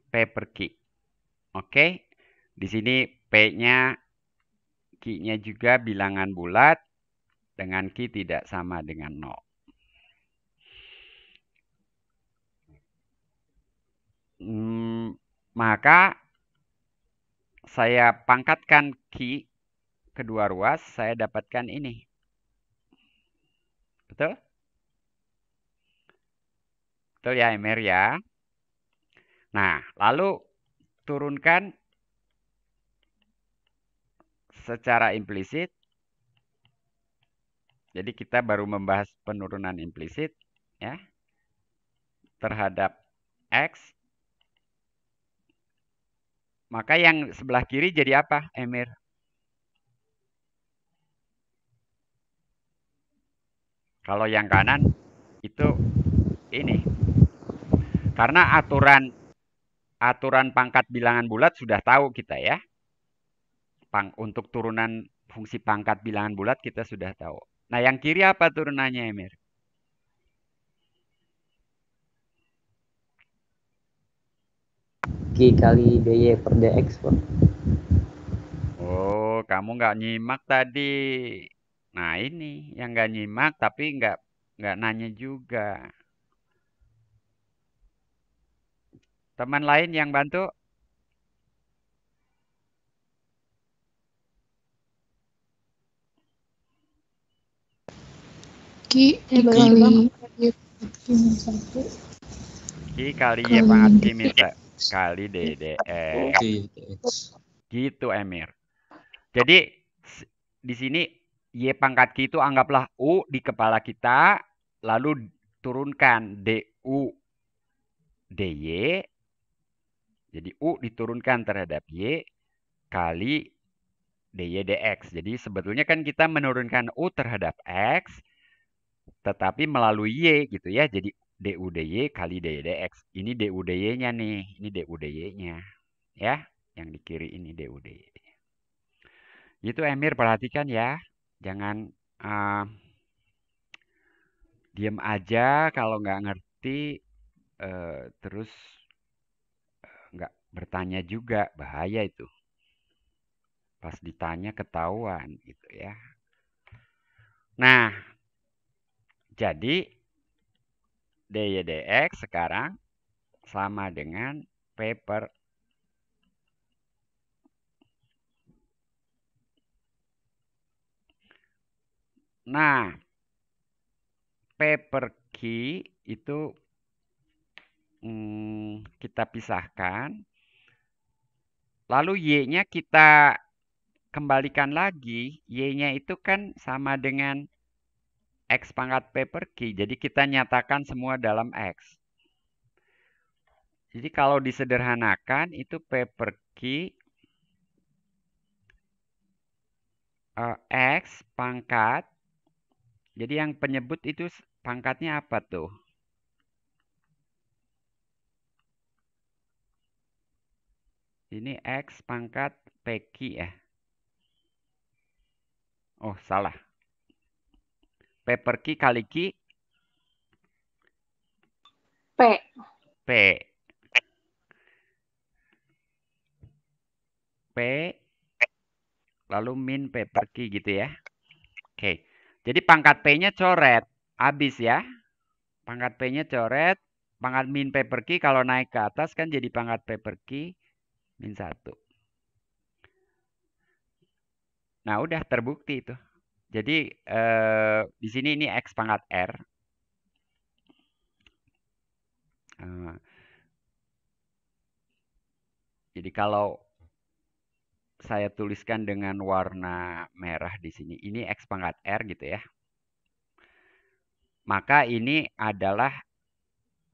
P per Q. Oke. Di sini P-nya, Q-nya juga bilangan bulat dengan Q tidak sama dengan 0. Maka saya pangkatkan Q kedua ruas, saya dapatkan ini. Betul? Betul ya, Emir ya? Nah, lalu turunkan secara implisit. Jadi kita baru membahas penurunan implisit ya terhadap X. Maka yang sebelah kiri jadi apa, Emir? Kalau yang kanan itu ini. Karena aturan pangkat bilangan bulat sudah tahu kita ya. Untuk turunan fungsi pangkat bilangan bulat kita sudah tahu. Nah, yang kiri apa turunannya, Emir? Q kali dy per dx, Pak. Oh, kamu nggak nyimak tadi. Nah, ini yang nggak nyimak tapi nggak nanya juga. Teman lain yang bantu? Q dikali Y minus 1. Q kali Y pangkat Q minus kali DDX. Gitu, Emir. Jadi, di sini Y pangkat Q itu anggaplah U di kepala kita, lalu turunkan DU DY. Jadi, U diturunkan terhadap Y kali DY DX. Jadi, sebetulnya kan kita menurunkan U terhadap X, tetapi melalui Y gitu ya. Jadi, DU DY kali DY DX. Ini DU DY-nya nih. Ini DU DY-nya. Ya, yang di kiri ini DU DY. Itu Emir perhatikan ya. Jangan diem aja kalau nggak ngerti. Terus nggak bertanya juga. Bahaya itu. Pas ditanya ketahuan gitu ya. Nah, jadi DY DX sekarang sama dengan P per Nah, P per Q itu kita pisahkan. Lalu Y-nya kita kembalikan lagi. Y-nya itu kan sama dengan X pangkat P per Q. Jadi kita nyatakan semua dalam X. Jadi kalau disederhanakan itu P per Q X pangkat. Jadi yang penyebut itu pangkatnya apa tuh? Ini X pangkat PQ ya. Oh, salah. P per Q kali Q. P. P. P. Lalu min P per Q gitu ya. Oke. Jadi pangkat P-nya coret. Habis ya. Pangkat P-nya coret. Pangkat min P per Q kalau naik ke atas kan jadi pangkat P per Q min 1. Nah, udah terbukti itu. Jadi di sini ini X pangkat R. Jadi kalau saya tuliskan dengan warna merah di sini, ini X pangkat R gitu ya. Maka ini adalah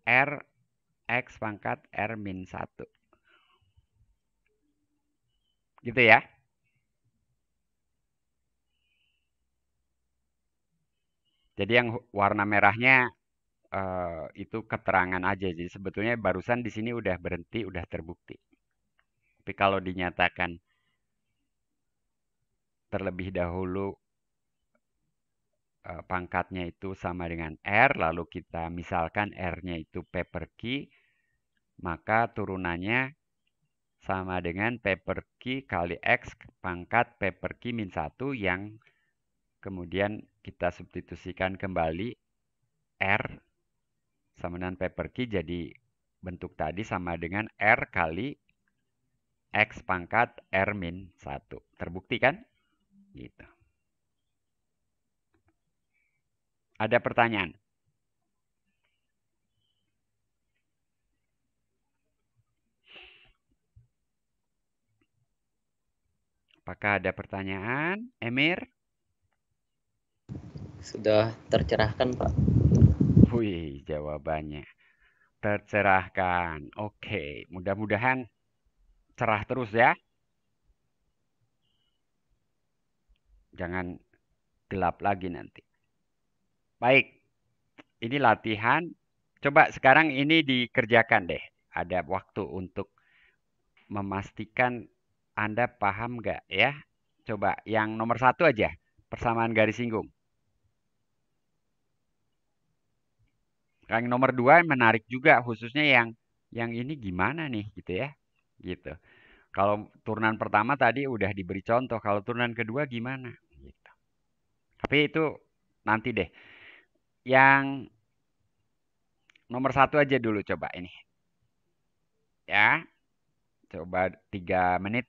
R X pangkat R min 1. Gitu ya. Jadi yang warna merahnya itu keterangan aja. Jadi sebetulnya barusan di sini udah berhenti, udah terbukti. Tapi kalau dinyatakan terlebih dahulu pangkatnya itu sama dengan R, lalu kita misalkan R-nya itu P per Q, maka turunannya sama dengan P per Q kali X pangkat P per Q min 1 yang kemudian kita substitusikan kembali R sama dengan P per Q, jadi bentuk tadi sama dengan R kali X pangkat R min 1. Terbukti kan? Gitu. Ada pertanyaan? Apakah ada pertanyaan? Emir? Sudah tercerahkan, Pak. Wih, jawabannya tercerahkan. Oke, mudah-mudahan cerah terus ya. Jangan gelap lagi nanti. Baik, ini latihan. Coba sekarang ini dikerjakan deh. Ada waktu untuk memastikan Anda paham nggak ya? Coba yang nomor 1 aja, persamaan garis singgung. Yang nomor 2 menarik juga, khususnya yang ini gimana nih gitu ya. Gitu. Kalau turunan pertama tadi udah diberi contoh, kalau turunan kedua gimana? Gitu. Tapi itu nanti deh. Yang nomor 1 aja dulu coba ini. Ya, coba 3 menit.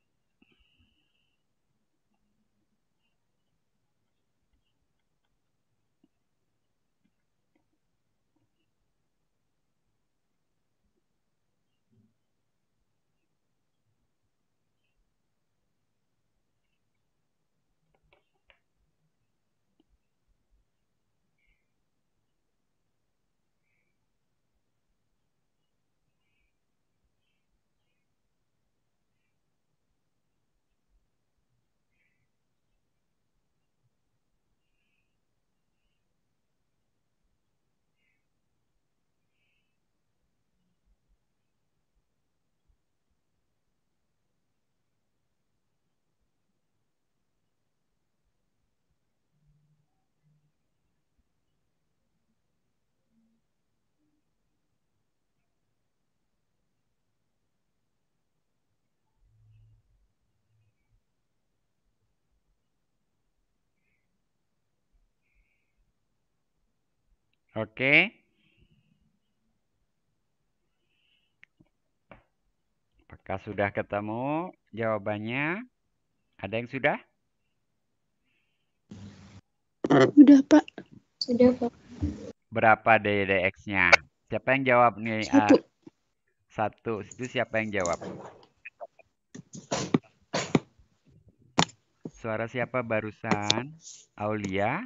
Oke. Apakah sudah ketemu jawabannya? Ada yang sudah? Udah, Pak. Sudah, Pak. Berapa DDX-nya? Siapa yang jawab nih? 1. 1. Itu siapa yang jawab? Suara siapa barusan? Aulia?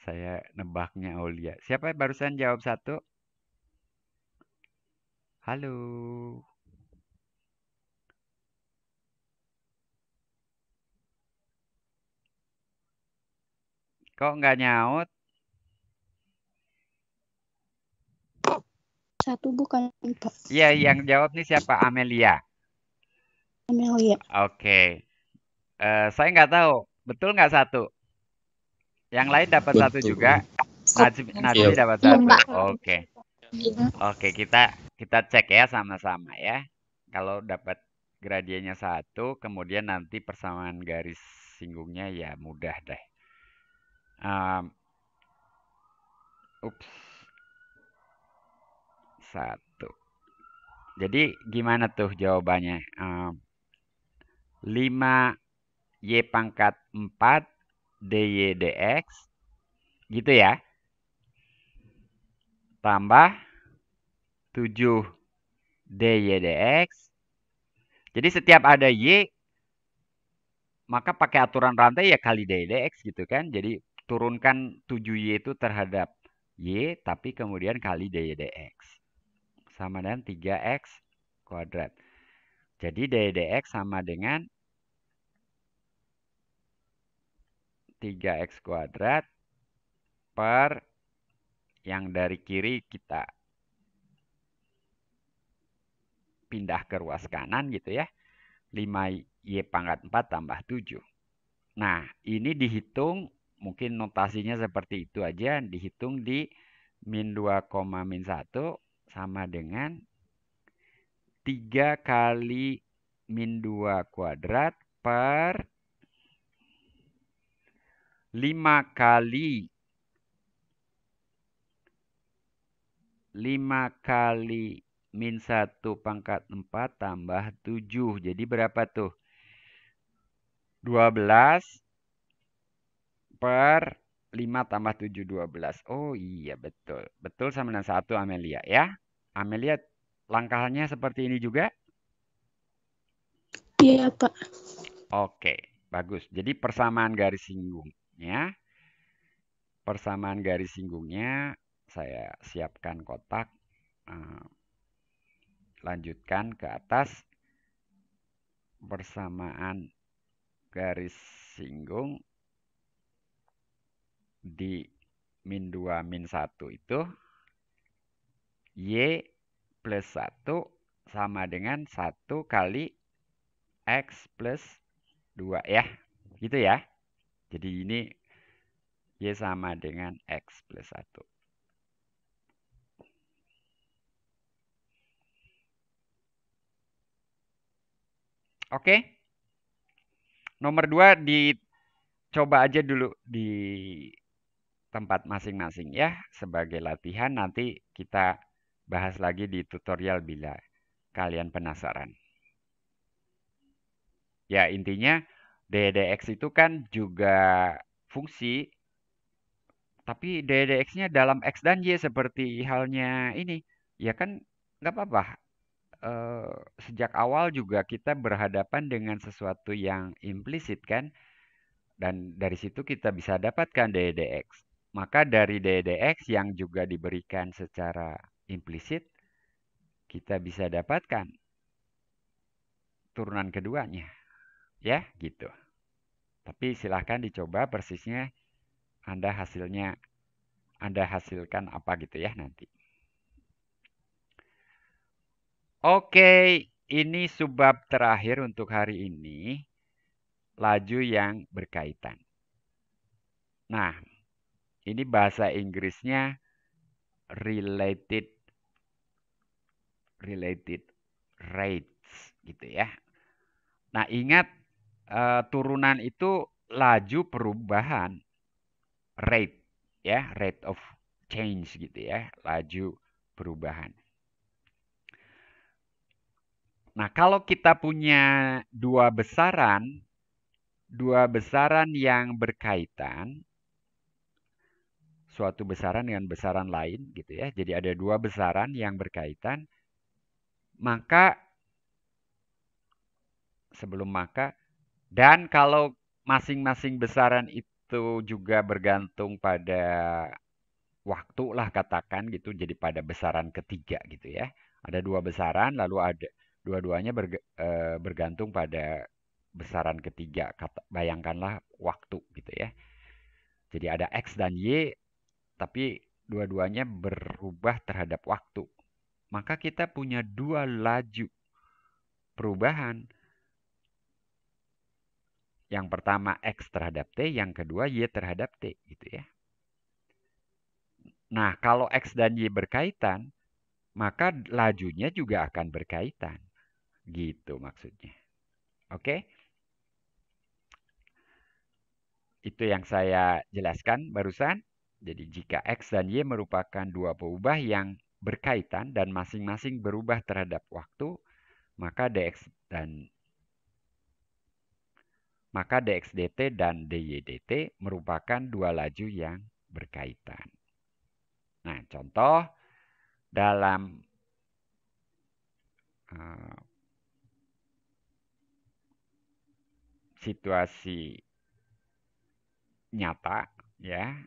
Saya nebaknya Aulia. Siapa yang barusan jawab 1? Halo. Kok nggak nyaut? 1 bukan, Pak. Iya, yang jawab nih siapa? Amelia. Amelia. Oke. Saya nggak tahu. Betul nggak 1? Yang lain dapat 1 juga? Najmi dapat 1. Oke. Oke, kita cek ya sama-sama ya. Kalau dapat gradiennya 1, kemudian nanti persamaan garis singgungnya ya mudah deh. Ups. 1. Jadi gimana tuh jawabannya? 5Y pangkat 4 DY DX. Gitu ya. Tambah 7 DY DX. Jadi setiap ada Y, maka pakai aturan rantai ya kali DY DX gitu kan. Jadi turunkan 7Y itu terhadap Y, tapi kemudian kali DY DX. Sama dengan 3X kuadrat. Jadi DY DX sama dengan 3X kuadrat per Yang dari kiri kita pindah ke ruas kanan gitu ya. 5Y pangkat 4 tambah 7. Nah, ini dihitung, mungkin notasinya seperti itu aja, dihitung di min 2, min 1 sama dengan 3 kali min 2 kuadrat per 5 kali 5 kali min 1 pangkat 4 tambah 7. Jadi berapa tuh? 12 per 5 tambah 7, 12. Oh iya, betul. Betul sama dengan 1 Amelia ya. Amelia, langkahnya seperti ini juga? Iya, Pak. Oke, bagus. Jadi persamaan garis singgungnya. Persamaan garis singgungnya saya siapkan kotak. Lanjutkan ke atas. Persamaan garis singgung di min 2, min 1 itu Y plus 1 sama dengan 1 kali X plus 2 ya. Gitu ya. Jadi ini Y sama dengan X plus 1. Oke. Nomor 2 dicoba aja dulu di tempat masing-masing ya. Sebagai latihan nanti kita bahas lagi di tutorial bila kalian penasaran. Ya intinya ddx itu kan juga fungsi. Tapi ddx-nya dalam X dan Y seperti halnya ini. Ya kan nggak apa-apa. Sejak awal juga kita berhadapan dengan sesuatu yang implisit kan. Dan dari situ kita bisa dapatkan ddx. Maka dari ddx yang juga diberikan secara implisit, kita bisa dapatkan turunan keduanya. Ya, gitu. Tapi silahkan dicoba persisnya Anda hasilkan apa gitu ya nanti. Oke, ini subbab terakhir untuk hari ini. Laju yang berkaitan. Nah, ini bahasa Inggrisnya related rates gitu ya. Nah, ingat turunan itu laju perubahan rate ya, rate of change gitu ya, laju perubahan. Nah, kalau kita punya dua besaran yang berkaitan, suatu besaran dengan besaran lain gitu ya. Jadi ada dua besaran yang berkaitan, maka dan kalau masing-masing besaran itu juga bergantung pada waktu lah katakan gitu, jadi pada besaran ketiga gitu ya. Ada dua besaran lalu ada dua-duanya bergantung pada besaran ketiga. Bayangkanlah waktu gitu ya. Jadi ada X dan Y, tapi dua-duanya berubah terhadap waktu. Maka kita punya dua laju perubahan. Yang pertama X terhadap T, yang kedua Y terhadap T gitu ya. Nah, kalau X dan Y berkaitan, maka lajunya juga akan berkaitan. Gitu maksudnya. Oke? Itu yang saya jelaskan barusan. Jadi jika X dan Y merupakan dua perubahan yang berkaitan dan masing-masing berubah terhadap waktu, maka dx dt dan dy dt merupakan dua laju yang berkaitan. Nah, contoh dalam situasi nyata ya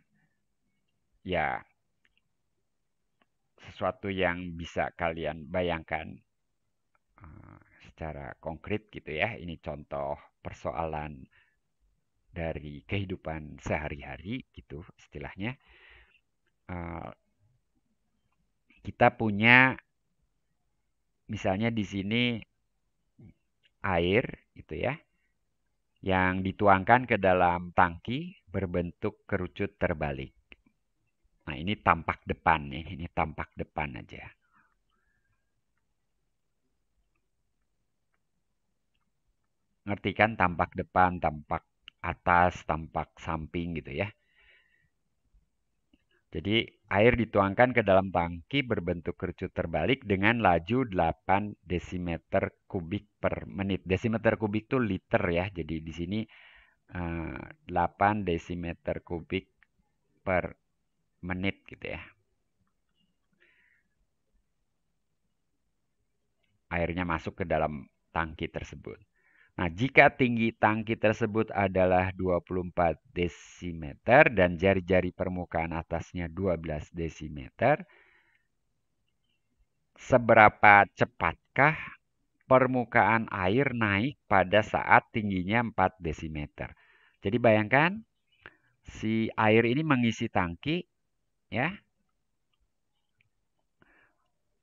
sesuatu yang bisa kalian bayangkan secara konkret gitu ya. Ini contoh persoalan dari kehidupan sehari-hari gitu istilahnya. kita punya misalnya di sini air gitu ya, yang dituangkan ke dalam tangki berbentuk kerucut terbalik. Nah, ini tampak depan nih, ini tampak depan aja. Ngerti kan tampak depan, tampak atas, tampak samping gitu ya. Jadi air dituangkan ke dalam tangki berbentuk kerucut terbalik dengan laju 8 desimeter kubik per menit. Desimeter kubik itu liter ya. Jadi di sini 8 desimeter kubik per menit gitu ya. Airnya masuk ke dalam tangki tersebut. Nah, jika tinggi tangki tersebut adalah 24 desimeter dan jari-jari permukaan atasnya 12 desimeter, seberapa cepatkah permukaan air naik pada saat tingginya 4 desimeter? Jadi bayangkan, si air ini mengisi tangki, ya.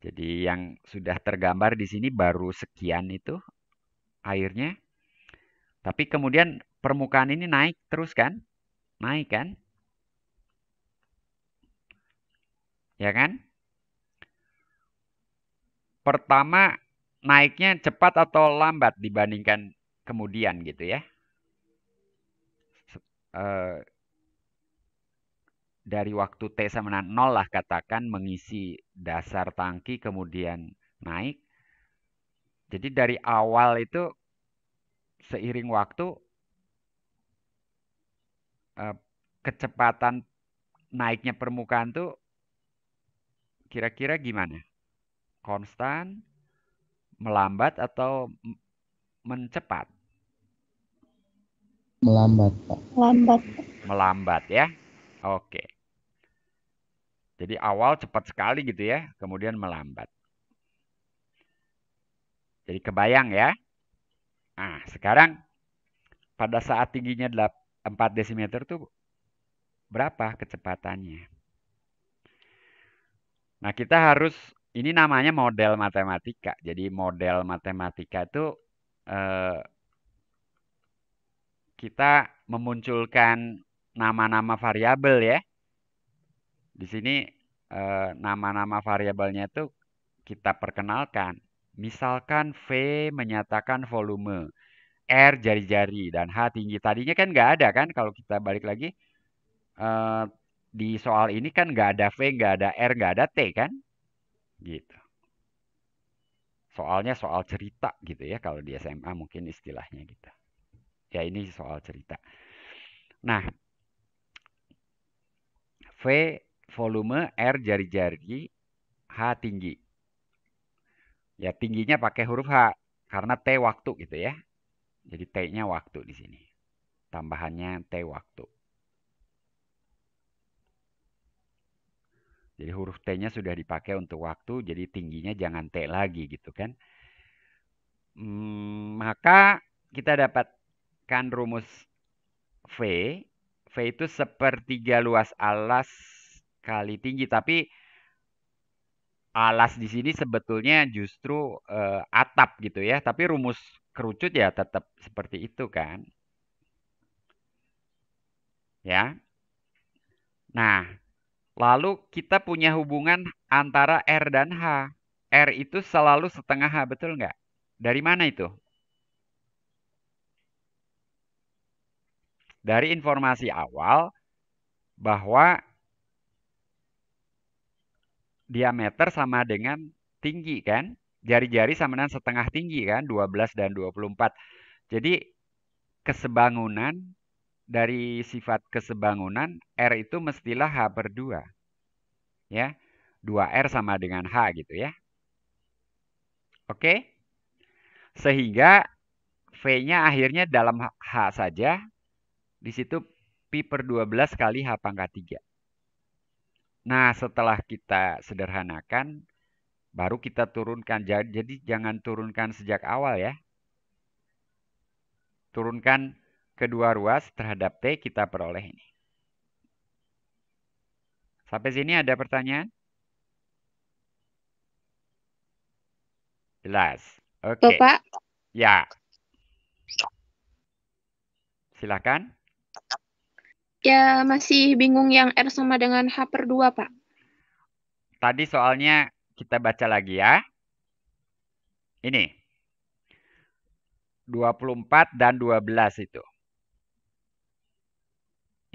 Jadi yang sudah tergambar di sini baru sekian itu airnya. Tapi kemudian permukaan ini naik terus kan? Naik kan? Ya kan? Pertama, naiknya cepat atau lambat dibandingkan kemudian gitu ya. Dari waktu T sama dengan 0 lah katakan mengisi dasar tangki kemudian naik. Jadi dari awal itu seiring waktu kecepatan naiknya permukaan tuh kira-kira gimana? Konstan, melambat atau mencepat? Melambat, Pak. Lambat. Melambat ya. Oke. Jadi awal cepat sekali gitu ya, kemudian melambat. Jadi kebayang ya. Nah, sekarang pada saat tingginya 4 desimeter tuh berapa kecepatannya? Nah, kita harus, ini namanya model matematika. Jadi model matematika itu kita memunculkan nama-nama variabel ya. Di sini nama-nama variabelnya itu kita perkenalkan. Misalkan V menyatakan volume, R jari-jari, dan H tinggi. Tadinya kan nggak ada kan, kalau kita balik lagi. Di soal ini kan nggak ada V, nggak ada R, nggak ada T kan? Gitu. Soalnya soal cerita gitu ya, kalau di SMA mungkin istilahnya gitu. Ya ini soal cerita. Nah, V volume, R jari-jari, H tinggi. Ya tingginya pakai huruf H karena T waktu gitu ya. Jadi T-nya waktu di sini. Tambahannya T waktu. Jadi huruf T-nya sudah dipakai untuk waktu, jadi tingginya jangan T lagi gitu kan. Maka kita dapatkan rumus V. V itu sepertiga luas alas kali tinggi. Tapi alas di sini sebetulnya justru atap gitu ya. Tapi rumus kerucut ya tetap seperti itu kan. Ya. Nah, lalu kita punya hubungan antara R dan H. R itu selalu setengah H, betul nggak? Dari mana itu? Dari informasi awal bahwa diameter sama dengan tinggi kan? Jari-jari sama dengan setengah tinggi kan? 12 dan 24. Jadi kesebangunan, dari sifat kesebangunan, R itu mestilah H per 2. Ya, 2R sama dengan H gitu ya. Oke? Sehingga V-nya akhirnya dalam H saja. Di situ pi per 12 kali H pangkat 3. Nah, setelah kita sederhanakan, baru kita turunkan. Jadi jangan turunkan sejak awal ya. Turunkan kedua ruas terhadap T, kita peroleh ini. Sampai sini ada pertanyaan? Jelas. Loh, Oke. Pak. Ya. Silakan. Ya, masih bingung yang R sama dengan H/2, Pak. Tadi soalnya kita baca lagi ya. Ini. 24 dan 12 itu.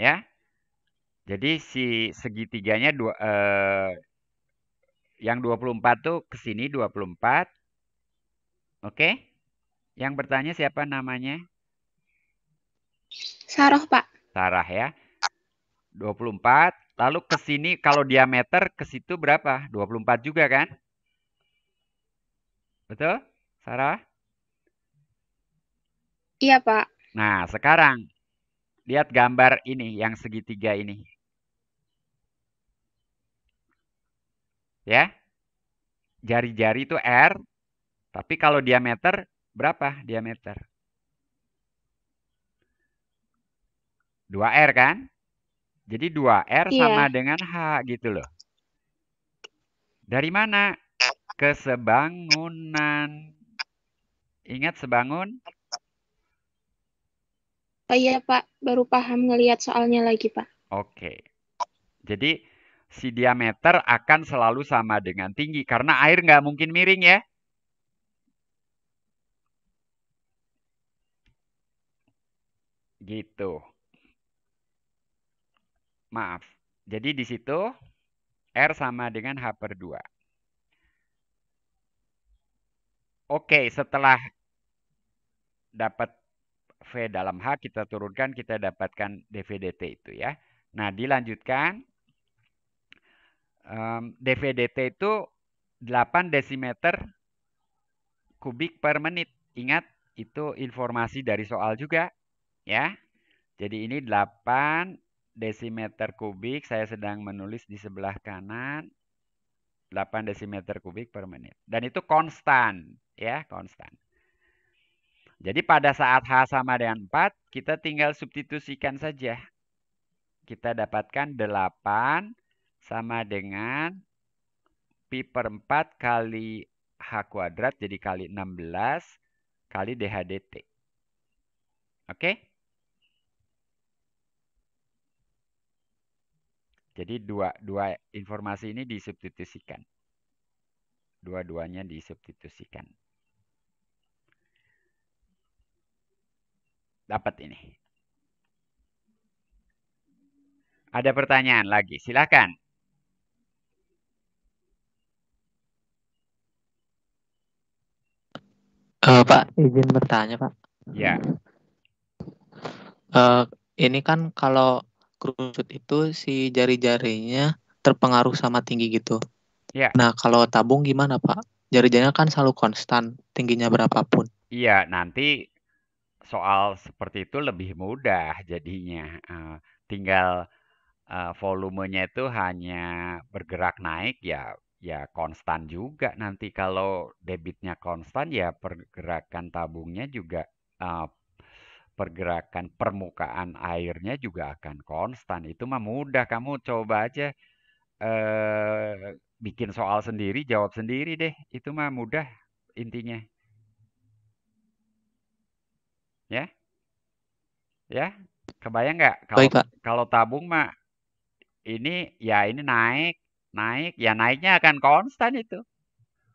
Ya. Jadi si segitiganya yang 24 tuh ke sini 24. Oke? Yang bertanya siapa namanya? Saroh, Pak. Sarah ya. 24. Lalu ke sini kalau diameter ke situ berapa? 24 juga kan? Betul? Sarah? Iya, Pak. Nah, sekarang lihat gambar ini yang segitiga ini. Ya. Jari-jari itu R, tapi kalau diameter berapa diameter? 2R kan? Jadi 2R sama Iya. dengan H gitu loh. Dari mana? Kesebangunan. Ingat sebangun? Oh iya, Pak. Baru paham ngelihat soalnya lagi, Pak. Oke. Jadi si diameter akan selalu sama dengan tinggi. Karena air nggak mungkin miring ya. Gitu. Maaf. Jadi di situ R sama dengan H/2. Oke, setelah dapat V dalam H, kita turunkan, kita dapatkan dV/dt itu ya. Nah, dilanjutkan. dV/dt itu 8 desimeter kubik per menit. Ingat, itu informasi dari soal juga. Ya. Jadi ini 8 desimeter kubik. Saya sedang menulis di sebelah kanan. 8 desimeter kubik per menit. Dan itu konstan. Ya, konstan. Jadi pada saat H sama dengan 4, kita tinggal substitusikan saja. Kita dapatkan 8 sama dengan pi per 4 kali H kuadrat, jadi kali 16 kali dH/dt. Oke? Jadi dua informasi ini disubstitusikan. Dua-duanya disubstitusikan. Dapat ini. Ada pertanyaan lagi? Silakan. Pak, izin bertanya, Pak. Ya. Ini kan kalau kerucut itu si jari-jarinya terpengaruh sama tinggi gitu. Ya. Nah, kalau tabung gimana, Pak? Jari-jarinya kan selalu konstan, tingginya berapapun. Iya, nanti soal seperti itu lebih mudah jadinya. Tinggal volumenya itu hanya bergerak naik ya konstan juga. Nanti kalau debitnya konstan ya pergerakan tabungnya juga pergerakan permukaan airnya juga akan konstan. Itu mah mudah. Kamu coba aja bikin soal sendiri, jawab sendiri deh. Itu mah mudah intinya. Ya? Ya? Kebayang nggak Baik, Pak. kalau tabung mah ini naik, ya naiknya akan konstan itu.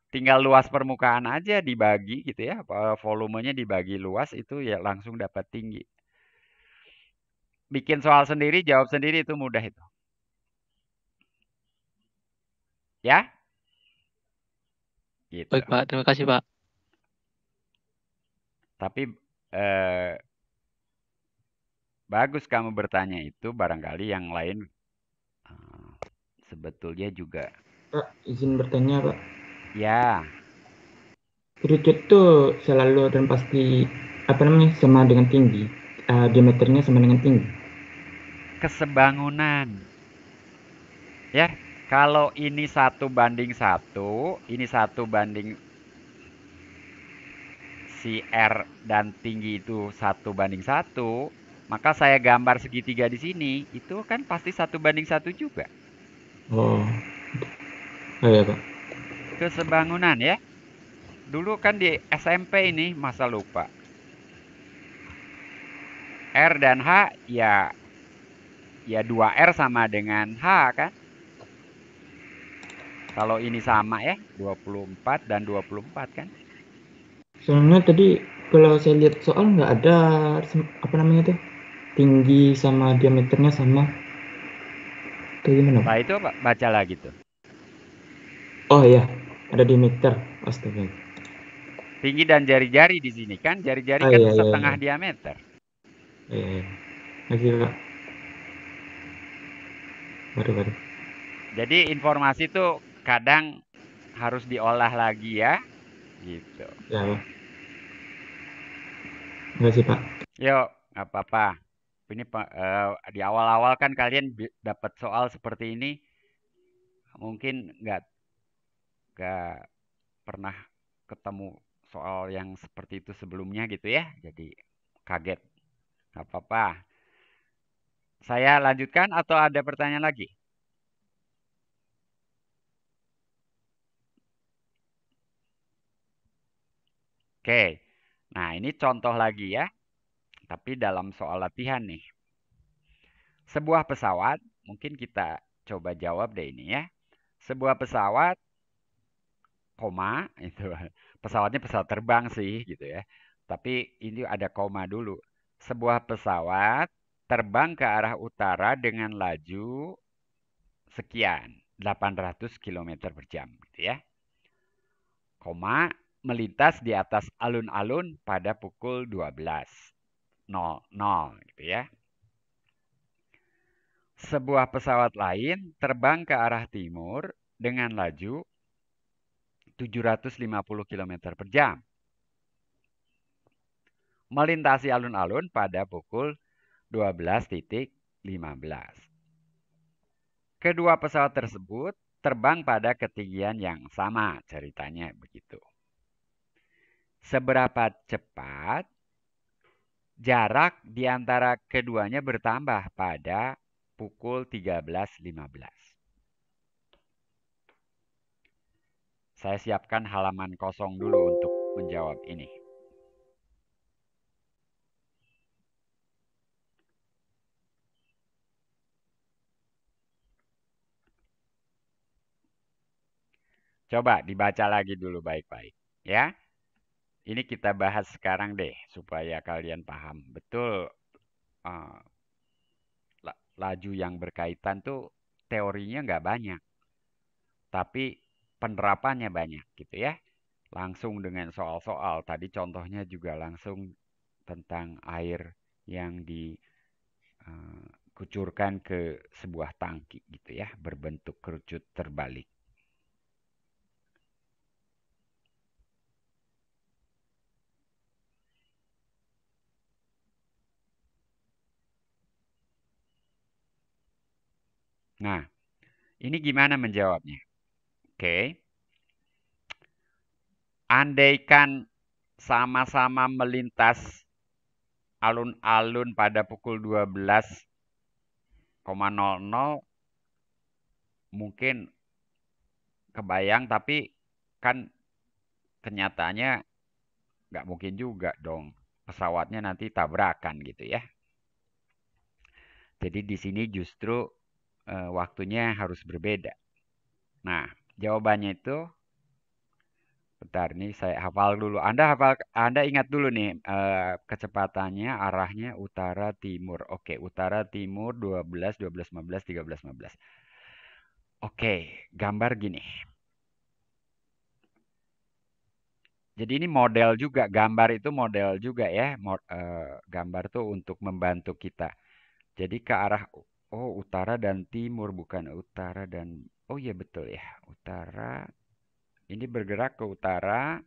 Tinggal luas permukaan aja dibagi gitu ya, volumenya dibagi luas itu ya langsung dapat tinggi. Bikin soal sendiri, jawab sendiri itu mudah itu. Ya? Gitu. Baik, Pak. Terima kasih, Pak. Tapi bagus kamu bertanya itu, barangkali yang lain sebetulnya juga. Pak, izin bertanya, Pak. Ya. Kerucut tuh selalu dan pasti sama dengan tinggi. Diameternya sama dengan tinggi. Kesebangunan. Ya, kalau ini 1:1, ini 1 banding si R dan tinggi itu 1:1, maka saya gambar segitiga di sini, itu kan pasti 1:1 juga. Oh, iya, Pak. Kesebangunan ya. Dulu kan di SMP ini masa lupa. R dan H ya 2R sama dengan H kan? Kalau ini sama ya, 24 dan 24 kan? Soalnya tadi kalau saya lihat soal nggak ada apa namanya tuh tinggi sama diameternya sama. Itu gimana? Nah itu baca lagi tuh. Oh iya, ada diameter. Astaga. Tinggi dan jari-jari di sini kan? Jari-jari Oh kan iya, iya, setengah iya. diameter. Iya. Makasih Pak. Baru. Jadi informasi tuh kadang harus diolah lagi ya. Gitu. Ya, Pak. Makasih Pak. Yuk, nggak apa-apa. Ini di awal-awal kan kalian dapat soal seperti ini. Mungkin nggak pernah ketemu soal yang seperti itu sebelumnya gitu ya. Jadi kaget. Nggak apa-apa. Saya lanjutkan atau ada pertanyaan lagi? Oke. Nah, ini contoh lagi ya. Tapi dalam soal latihan nih. Sebuah pesawat, mungkin kita coba jawab deh ini ya. Sebuah pesawat, koma, itu pesawatnya pesawat terbang sih gitu ya. Tapi ini ada koma dulu. Sebuah pesawat terbang ke arah utara dengan laju sekian, 800 km per jam gitu ya. Koma, melintas di atas alun-alun pada pukul 12.00 gitu ya. Sebuah pesawat lain terbang ke arah timur dengan laju 750 km per jam. Melintasi alun-alun pada pukul 12.15. Kedua pesawat tersebut terbang pada ketinggian yang sama, ceritanya begitu. Seberapa cepat jarak di antara keduanya bertambah pada pukul 13.15. Saya siapkan halaman kosong dulu untuk menjawab ini. Coba dibaca lagi dulu baik-baik. Ya, ini kita bahas sekarang deh supaya kalian paham betul laju yang berkaitan tuh teorinya nggak banyak, tapi penerapannya banyak gitu ya. Langsung dengan soal-soal. Tadi contohnya juga langsung tentang air yang dikucurkan ke sebuah tangki gitu ya, berbentuk kerucut terbalik. Nah, ini gimana menjawabnya? Oke. Andaikan sama-sama melintas alun-alun pada pukul 12.00 mungkin kebayang, tapi kan kenyataannya nggak mungkin juga dong. Pesawatnya nanti tabrakan gitu ya. Jadi di sini justru waktunya harus berbeda. Nah, jawabannya itu, bentar nih saya hafal dulu. Anda ingat dulu nih kecepatannya, arahnya utara timur. Oke, utara timur 12, 12.15, 13.15. Oke, gambar gini. Jadi ini model juga, gambar itu model juga ya. Gambar tuh untuk membantu kita. Jadi ke arah, oh utara dan timur, bukan utara dan, oh iya betul ya. Utara, ini bergerak ke utara.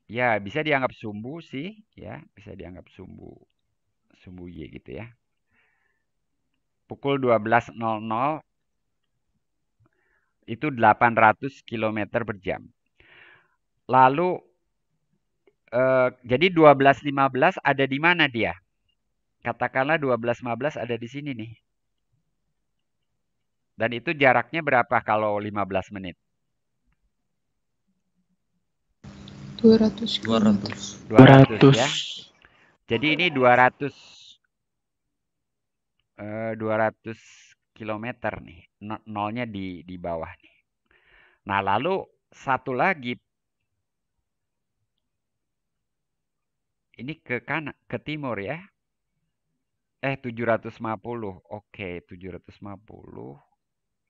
Ya bisa dianggap sumbu sih, ya bisa dianggap sumbu Y gitu ya. Pukul 12.00 itu 800 km per jam. Lalu, jadi 12.15 ada di mana dia? Katakanlah 12.15 ada di sini nih. Dan itu jaraknya berapa kalau 15 menit? 200 km. 200 ya. 200. Jadi ini 200 kilometer nih. Nolnya di bawah nih. Nah, lalu satu lagi ini ke kanan, ke timur ya. 750. Oke, 750.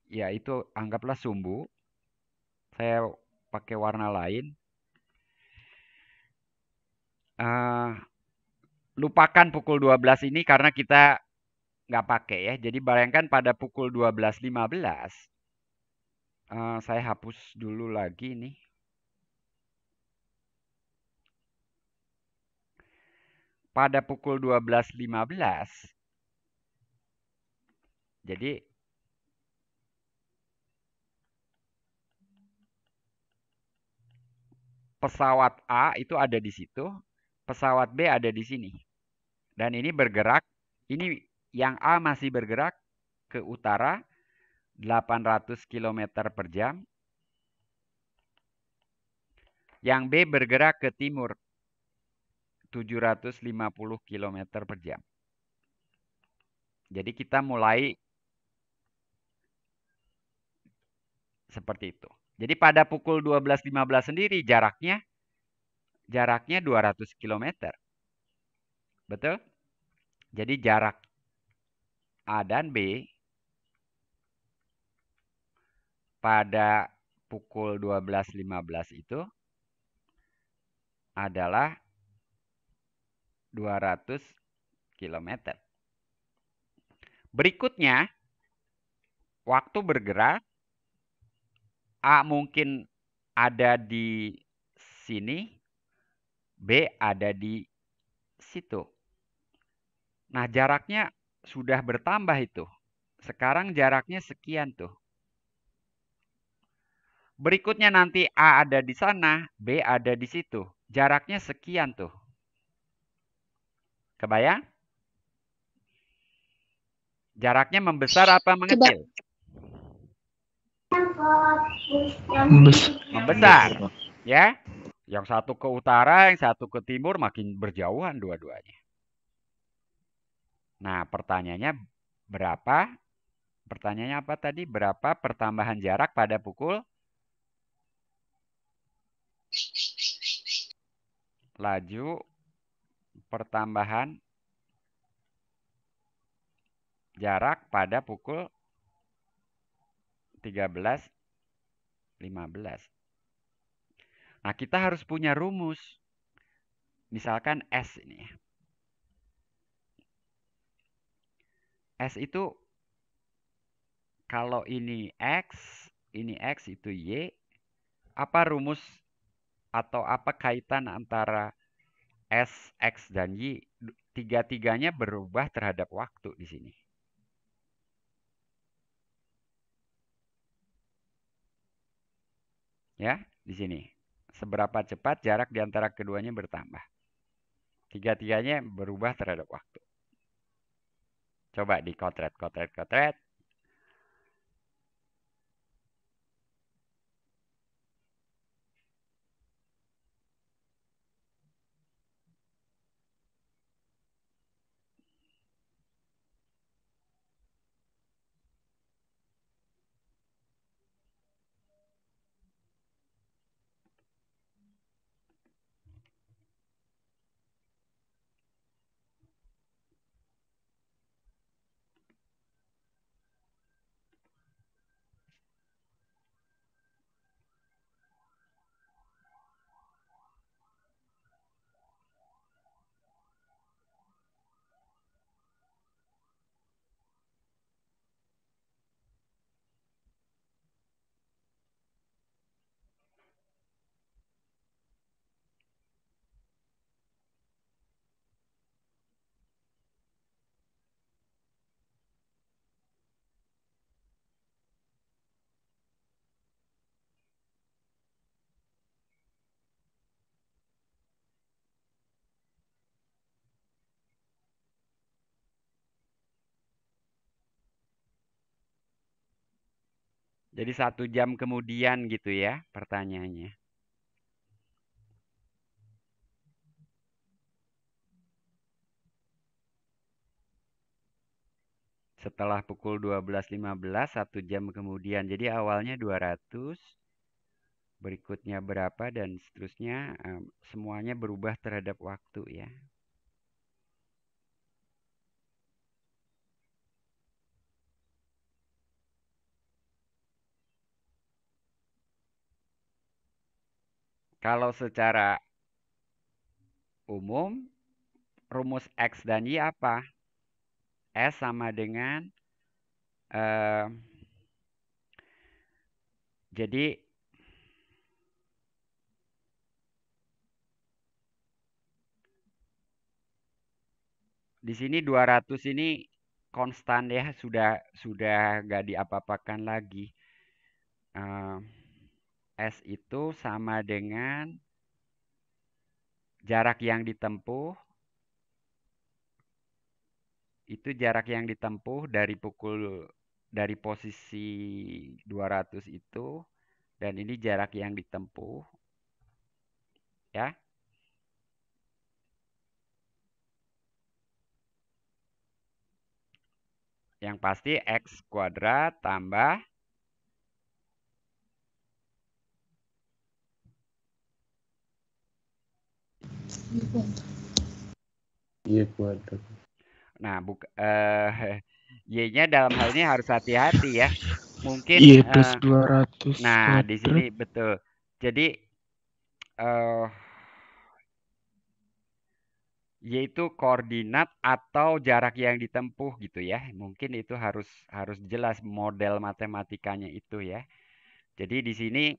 Ya, itu anggaplah sumbu. Saya pakai warna lain. Lupakan pukul 12 ini karena kita nggak pakai ya. Jadi bayangkan pada pukul 12.15. Saya hapus dulu lagi nih. Pada pukul 12.15. Jadi pesawat A itu ada di situ, pesawat B ada di sini. Dan ini bergerak, ini yang A masih bergerak ke utara 800 km per jam. Yang B bergerak ke timur 750 km per jam. Jadi kita mulai seperti itu. Jadi pada pukul 12.15 sendiri jaraknya 200 km. Betul? Jadi jarak A dan B pada pukul 12.15 itu adalah 200 km. Berikutnya, waktu bergerak, A mungkin ada di sini, B ada di situ. Nah, jaraknya sudah bertambah itu. Sekarang jaraknya sekian tuh. Berikutnya nanti A ada di sana, B ada di situ. Jaraknya sekian tuh. Kebayang? Jaraknya membesar apa mengecil? Membesar. Ya. Yang satu ke utara, yang satu ke timur makin berjauhan dua-duanya. Nah, pertanyaannya berapa? Pertanyaannya apa tadi? Berapa pertambahan jarak pada pukul? Laju pertambahan jarak pada pukul 13.15. Nah, kita harus punya rumus. Misalkan S ini. S itu kalau ini X itu Y. Apa rumus atau apa kaitan antara S, X, dan Y? Tiga-tiganya berubah terhadap waktu di sini. Ya, di sini. Seberapa cepat jarak di antara keduanya bertambah. Tiga-tiganya berubah terhadap waktu. Coba dikotret. Jadi 1 jam kemudian gitu ya pertanyaannya. setelah pukul 12.15, 1 jam kemudian. Jadi awalnya 200, berikutnya berapa, dan seterusnya. Semuanya berubah terhadap waktu ya. Kalau secara umum, rumus X dan Y apa? S sama dengan, jadi di sini 200 ini konstan ya, sudah nggak diapa-apakan lagi. S itu sama dengan jarak yang ditempuh. Itu jarak yang ditempuh dari posisi 200 itu, dan ini jarak yang ditempuh ya. Yang pasti X kuadrat tambah Y kuadrat. Nah, Y-nya dalam hal ini harus hati-hati ya. Mungkin Y plus 200 nah, di sini kuadrat. betul. Jadi yaitu koordinat atau jarak yang ditempuh gitu ya. Mungkin itu harus jelas model matematikanya itu ya. Jadi di sini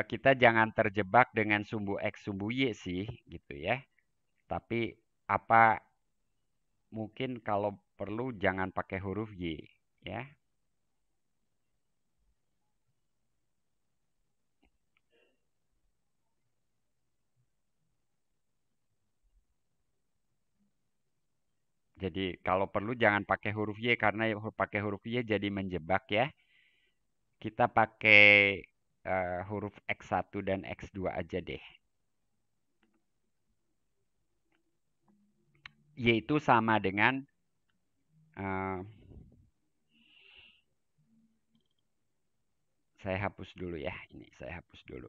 kita jangan terjebak dengan sumbu X sumbu Y sih gitu ya. Tapi mungkin kalau perlu jangan pakai huruf Y ya. Jadi kalau perlu jangan pakai huruf Y, karena pakai huruf Y jadi menjebak ya. Kita pakai huruf X1 dan X2 aja deh. Y itu sama dengan saya hapus dulu ya. Ini saya hapus dulu.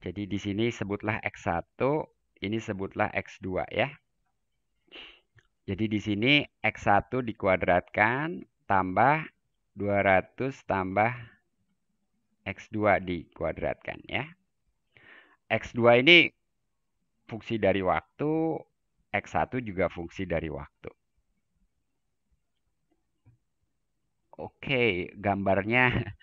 Jadi di sini sebutlah X1, ini sebutlah X2 ya. Jadi di sini X1 dikuadratkan tambah 200 tambah X2 dikuadratkan ya. X2 ini fungsi dari waktu, X1 juga fungsi dari waktu. Oke, gambarnya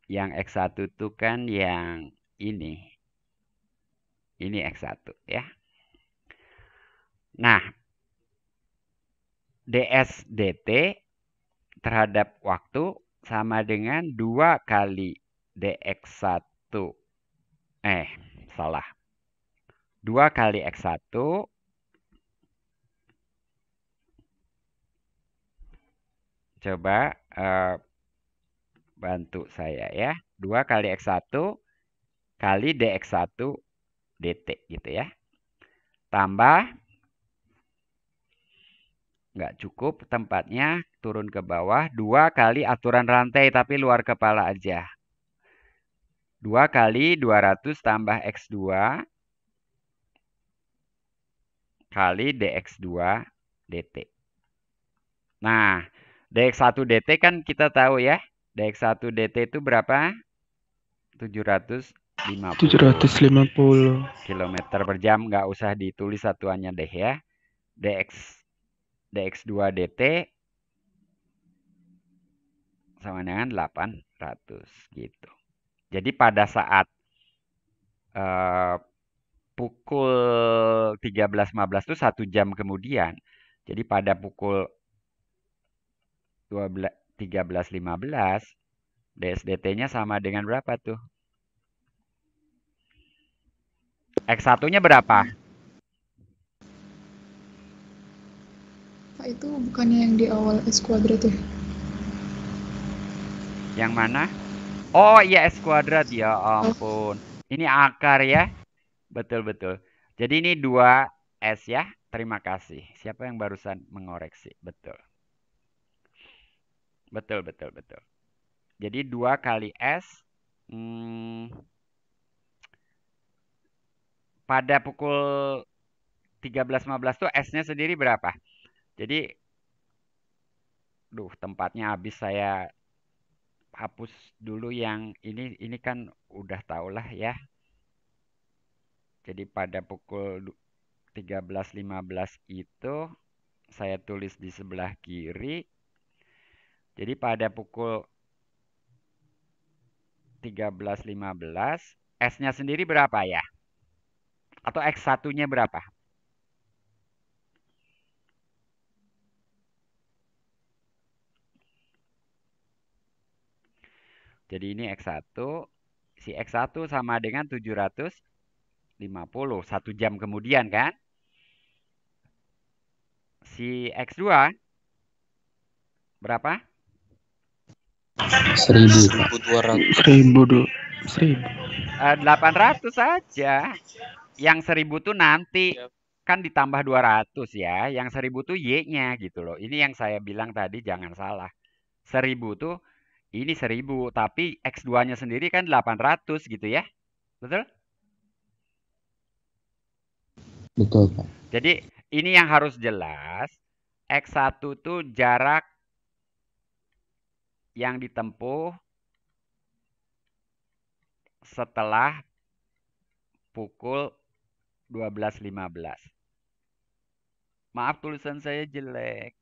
yang X1 itu kan yang ini. Ini X1 ya. Nah, ds dt terhadap waktu sama dengan 2 kali dx1. Salah. 2 kali x1 coba bantu saya ya. 2 kali x1 kali dx1 dt gitu ya. Tambah, nggak cukup tempatnya, turun ke bawah. 2 kali aturan rantai tapi luar kepala aja. 2 kali 200 tambah x2 kali dx2 dt. Nah, dx1 dt kan kita tahu ya. dx1 dt itu berapa? 750 km per jam. Nggak usah ditulis satuannya deh ya. dx2 dt sama dengan 800 gitu. Jadi pada saat pukul 13.15 itu 1 jam kemudian. Jadi pada pukul 13.15 dsdt-nya sama dengan berapa tuh? X1-nya berapa? Pak, itu bukannya yang di awal S kuadrat ya? Yang mana? Oh iya, S kuadrat. Ya ampun. Ini akar ya. Betul-betul. Jadi ini 2S ya. Terima kasih. Siapa yang barusan mengoreksi? Betul. Betul, betul, betul. Jadi 2 kali S. Pada pukul 13.15 tuh S-nya sendiri berapa? Jadi, tempatnya habis, saya hapus dulu yang ini kan udah tau lah ya. Jadi pada pukul 13.15 itu saya tulis di sebelah kiri. Jadi pada pukul 13.15 S-nya sendiri berapa ya? Atau X1-nya berapa? Jadi ini X1, si X1 sama dengan 750, 1 jam kemudian kan? Si X2 berapa? 1000, Pak. 1200. 800 saja. Yang 1000 tuh nanti kan ditambah 200 ya. Yang 1000 tuh Y-nya gitu loh. Ini yang saya bilang tadi, jangan salah. 1000 tuh ini 1000, tapi X2-nya sendiri kan 800 gitu ya. Betul? Betul, Pak. Jadi ini yang harus jelas. X1 tuh jarak yang ditempuh setelah pukul 12.15. Maaf, tulisan saya jelek.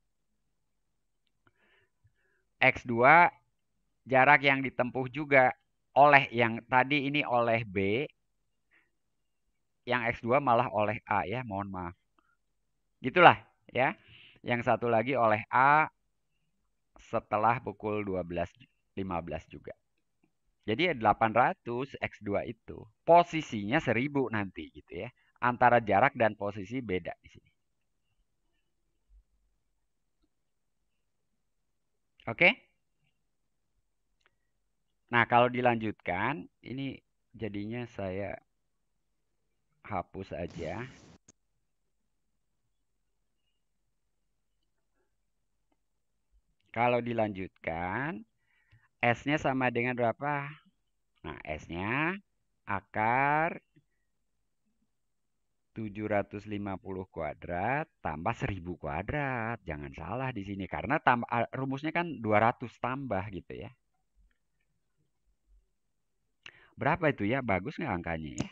X2 jarak yang ditempuh juga oleh yang tadi ini oleh B. Yang X2 malah oleh A ya, mohon maaf. Gitulah ya. Yang satu lagi oleh A setelah pukul 12.15 juga. Jadi 800 X2 itu posisinya 1000 nanti gitu ya. Antara jarak dan posisi beda di sini. Oke? Nah, kalau dilanjutkan, ini jadinya saya hapus aja. Kalau dilanjutkan, S-nya sama dengan berapa? Nah, S-nya akar 750 kuadrat tambah 1000 kuadrat. Jangan salah di sini karena rumusnya kan 200 tambah gitu ya. Berapa itu ya? Bagus nggak angkanya ya?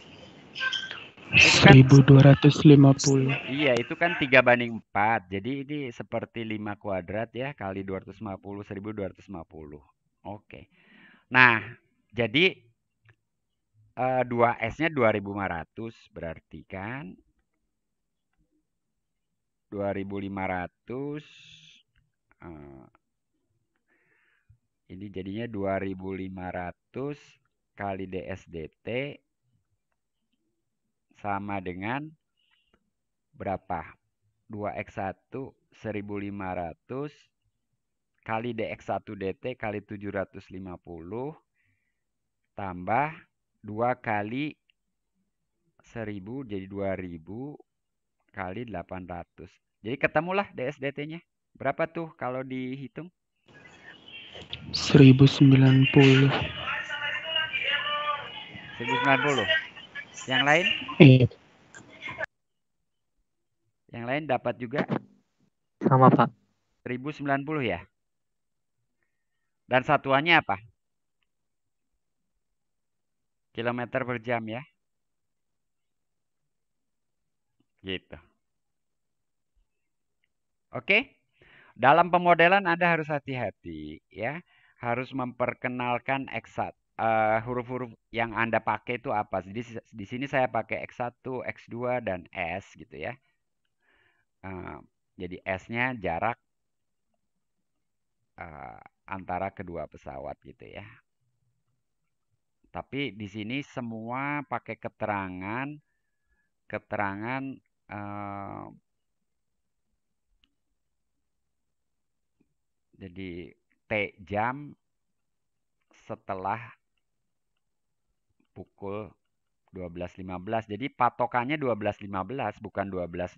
Itu kan 1250. iya, itu kan 3:4. Jadi ini seperti 5 kuadrat ya, kali 250, 1250. Oke. Nah, jadi 2S-nya 2500 berarti kan 2500 ini jadinya 2500 kali DSDT sama dengan berapa? 2X1 1500 kali DX1 DT kali 750 tambah 2 kali 1000 jadi 2000 kali 800. Jadi ketemulah DSDT-nya. Berapa tuh kalau dihitung? 1090. 1090. Yang lain? Iya. Yang lain dapat juga? Sama, Pak. 1090 ya? Dan satuannya apa? Kilometer per jam ya? Gitu. Oke? Dalam pemodelan Anda harus hati-hati ya. Harus memperkenalkan huruf-huruf yang Anda pakai itu apa. Di sini saya pakai X1, X2 dan S gitu ya. Jadi S-nya jarak antara kedua pesawat gitu ya. Tapi di sini semua pakai keterangan jadi T jam setelah pukul 12.15. Jadi patokannya 12.15 bukan 12.00.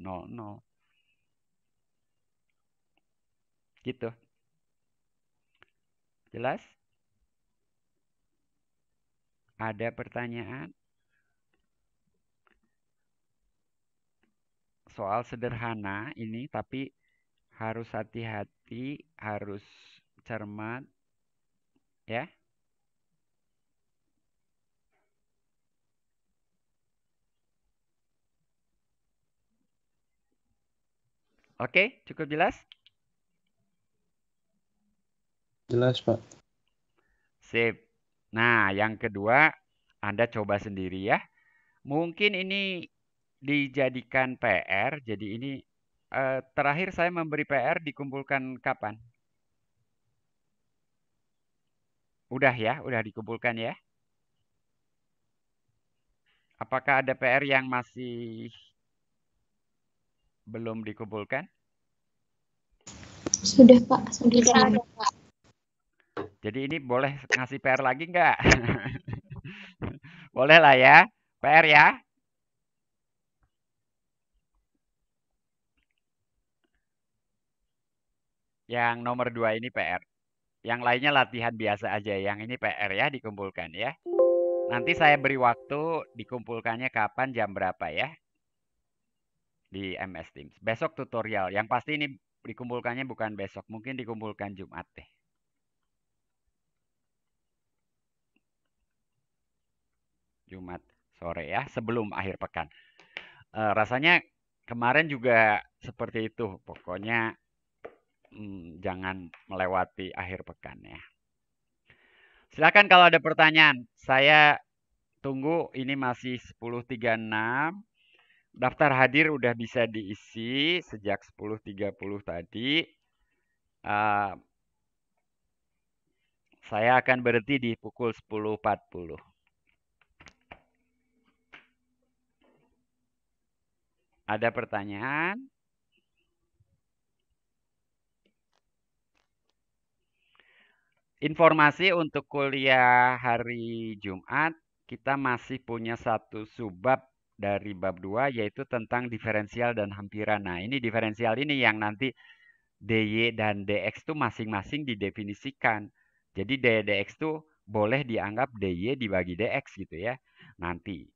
Gitu. Jelas? Ada pertanyaan? Soal sederhana ini, tapi harus hati-hati, harus cermat, ya. Oke, cukup jelas? Jelas, Pak. Sip. Nah, yang kedua, Anda coba sendiri ya. Mungkin ini dijadikan PR, jadi ini terakhir saya memberi PR dikumpulkan kapan? Udah ya, udah dikumpulkan ya. Apakah ada PR yang masih belum dikumpulkan? Sudah, Pak. Sudah. Jadi ini boleh ngasih PR lagi nggak? Boleh lah ya. PR ya. Yang nomor 2 ini PR. Yang lainnya latihan biasa aja. Yang ini PR ya, dikumpulkan ya. Nanti saya beri waktu dikumpulkannya kapan, jam berapa ya. Di MS Teams. Besok tutorial. Yang pasti ini dikumpulkannya bukan besok. Mungkin dikumpulkan Jumat deh. Jumat sore ya, sebelum akhir pekan. Rasanya kemarin juga seperti itu. Pokoknya jangan melewati akhir pekan ya. Silakan kalau ada pertanyaan. Saya tunggu, ini masih 10.36. Daftar hadir udah bisa diisi sejak 10.30 tadi. Saya akan berhenti di pukul 10.40. Ada pertanyaan? Informasi untuk kuliah hari Jumat, kita masih punya satu subbab dari bab 2, yaitu tentang diferensial dan hampiran. Nah, ini diferensial ini yang nanti dy dan dx itu masing-masing didefinisikan. Jadi dy dx itu boleh dianggap dy dibagi dx gitu ya. Nanti.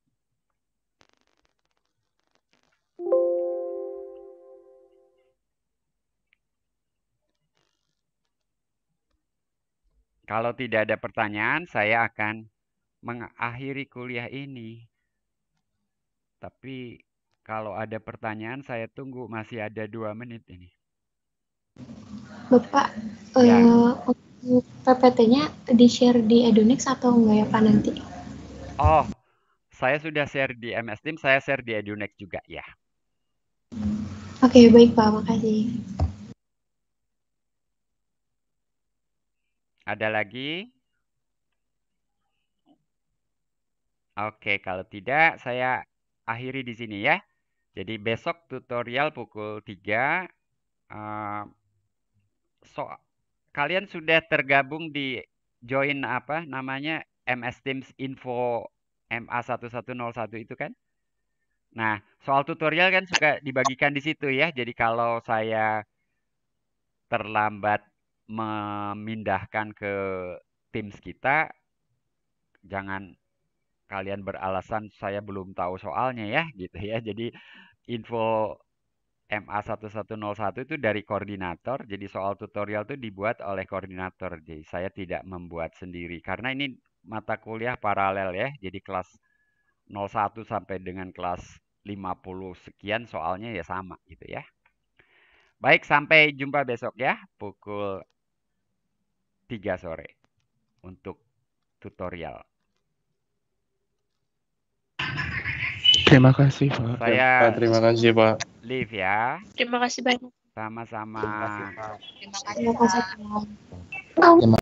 Kalau tidak ada pertanyaan, saya akan mengakhiri kuliah ini. Tapi kalau ada pertanyaan, saya tunggu. Masih ada 2 menit ini. Bapak, Ya. untuk PPT-nya di-share di Edunix atau enggak ya, Pak, nanti? Oh, saya sudah share di MS Teams, saya share di Edunix juga ya. Oke, baik, Pak. Makasih. Ada lagi? Oke, kalau tidak saya akhiri di sini ya. Jadi besok tutorial pukul 3. Kalian sudah tergabung di join apa namanya MS Teams Info MA1101 itu kan? Nah, soal tutorial kan suka dibagikan di situ ya. Jadi kalau saya terlambat memindahkan ke Teams kita, jangan kalian beralasan saya belum tahu soalnya ya gitu ya. Jadi info MA1101 itu dari koordinator. Jadi soal tutorial itu dibuat oleh koordinator. Jadi saya tidak membuat sendiri karena ini mata kuliah paralel ya. Jadi kelas 01 sampai dengan kelas 50 sekian soalnya ya sama gitu ya. Baik, sampai jumpa besok ya pukul 3 sore untuk tutorial. Terima kasih, Pak. Saya Terima kasih, Pak. leave ya. Terima kasih banyak. Sama-sama. Terima kasih, Pak.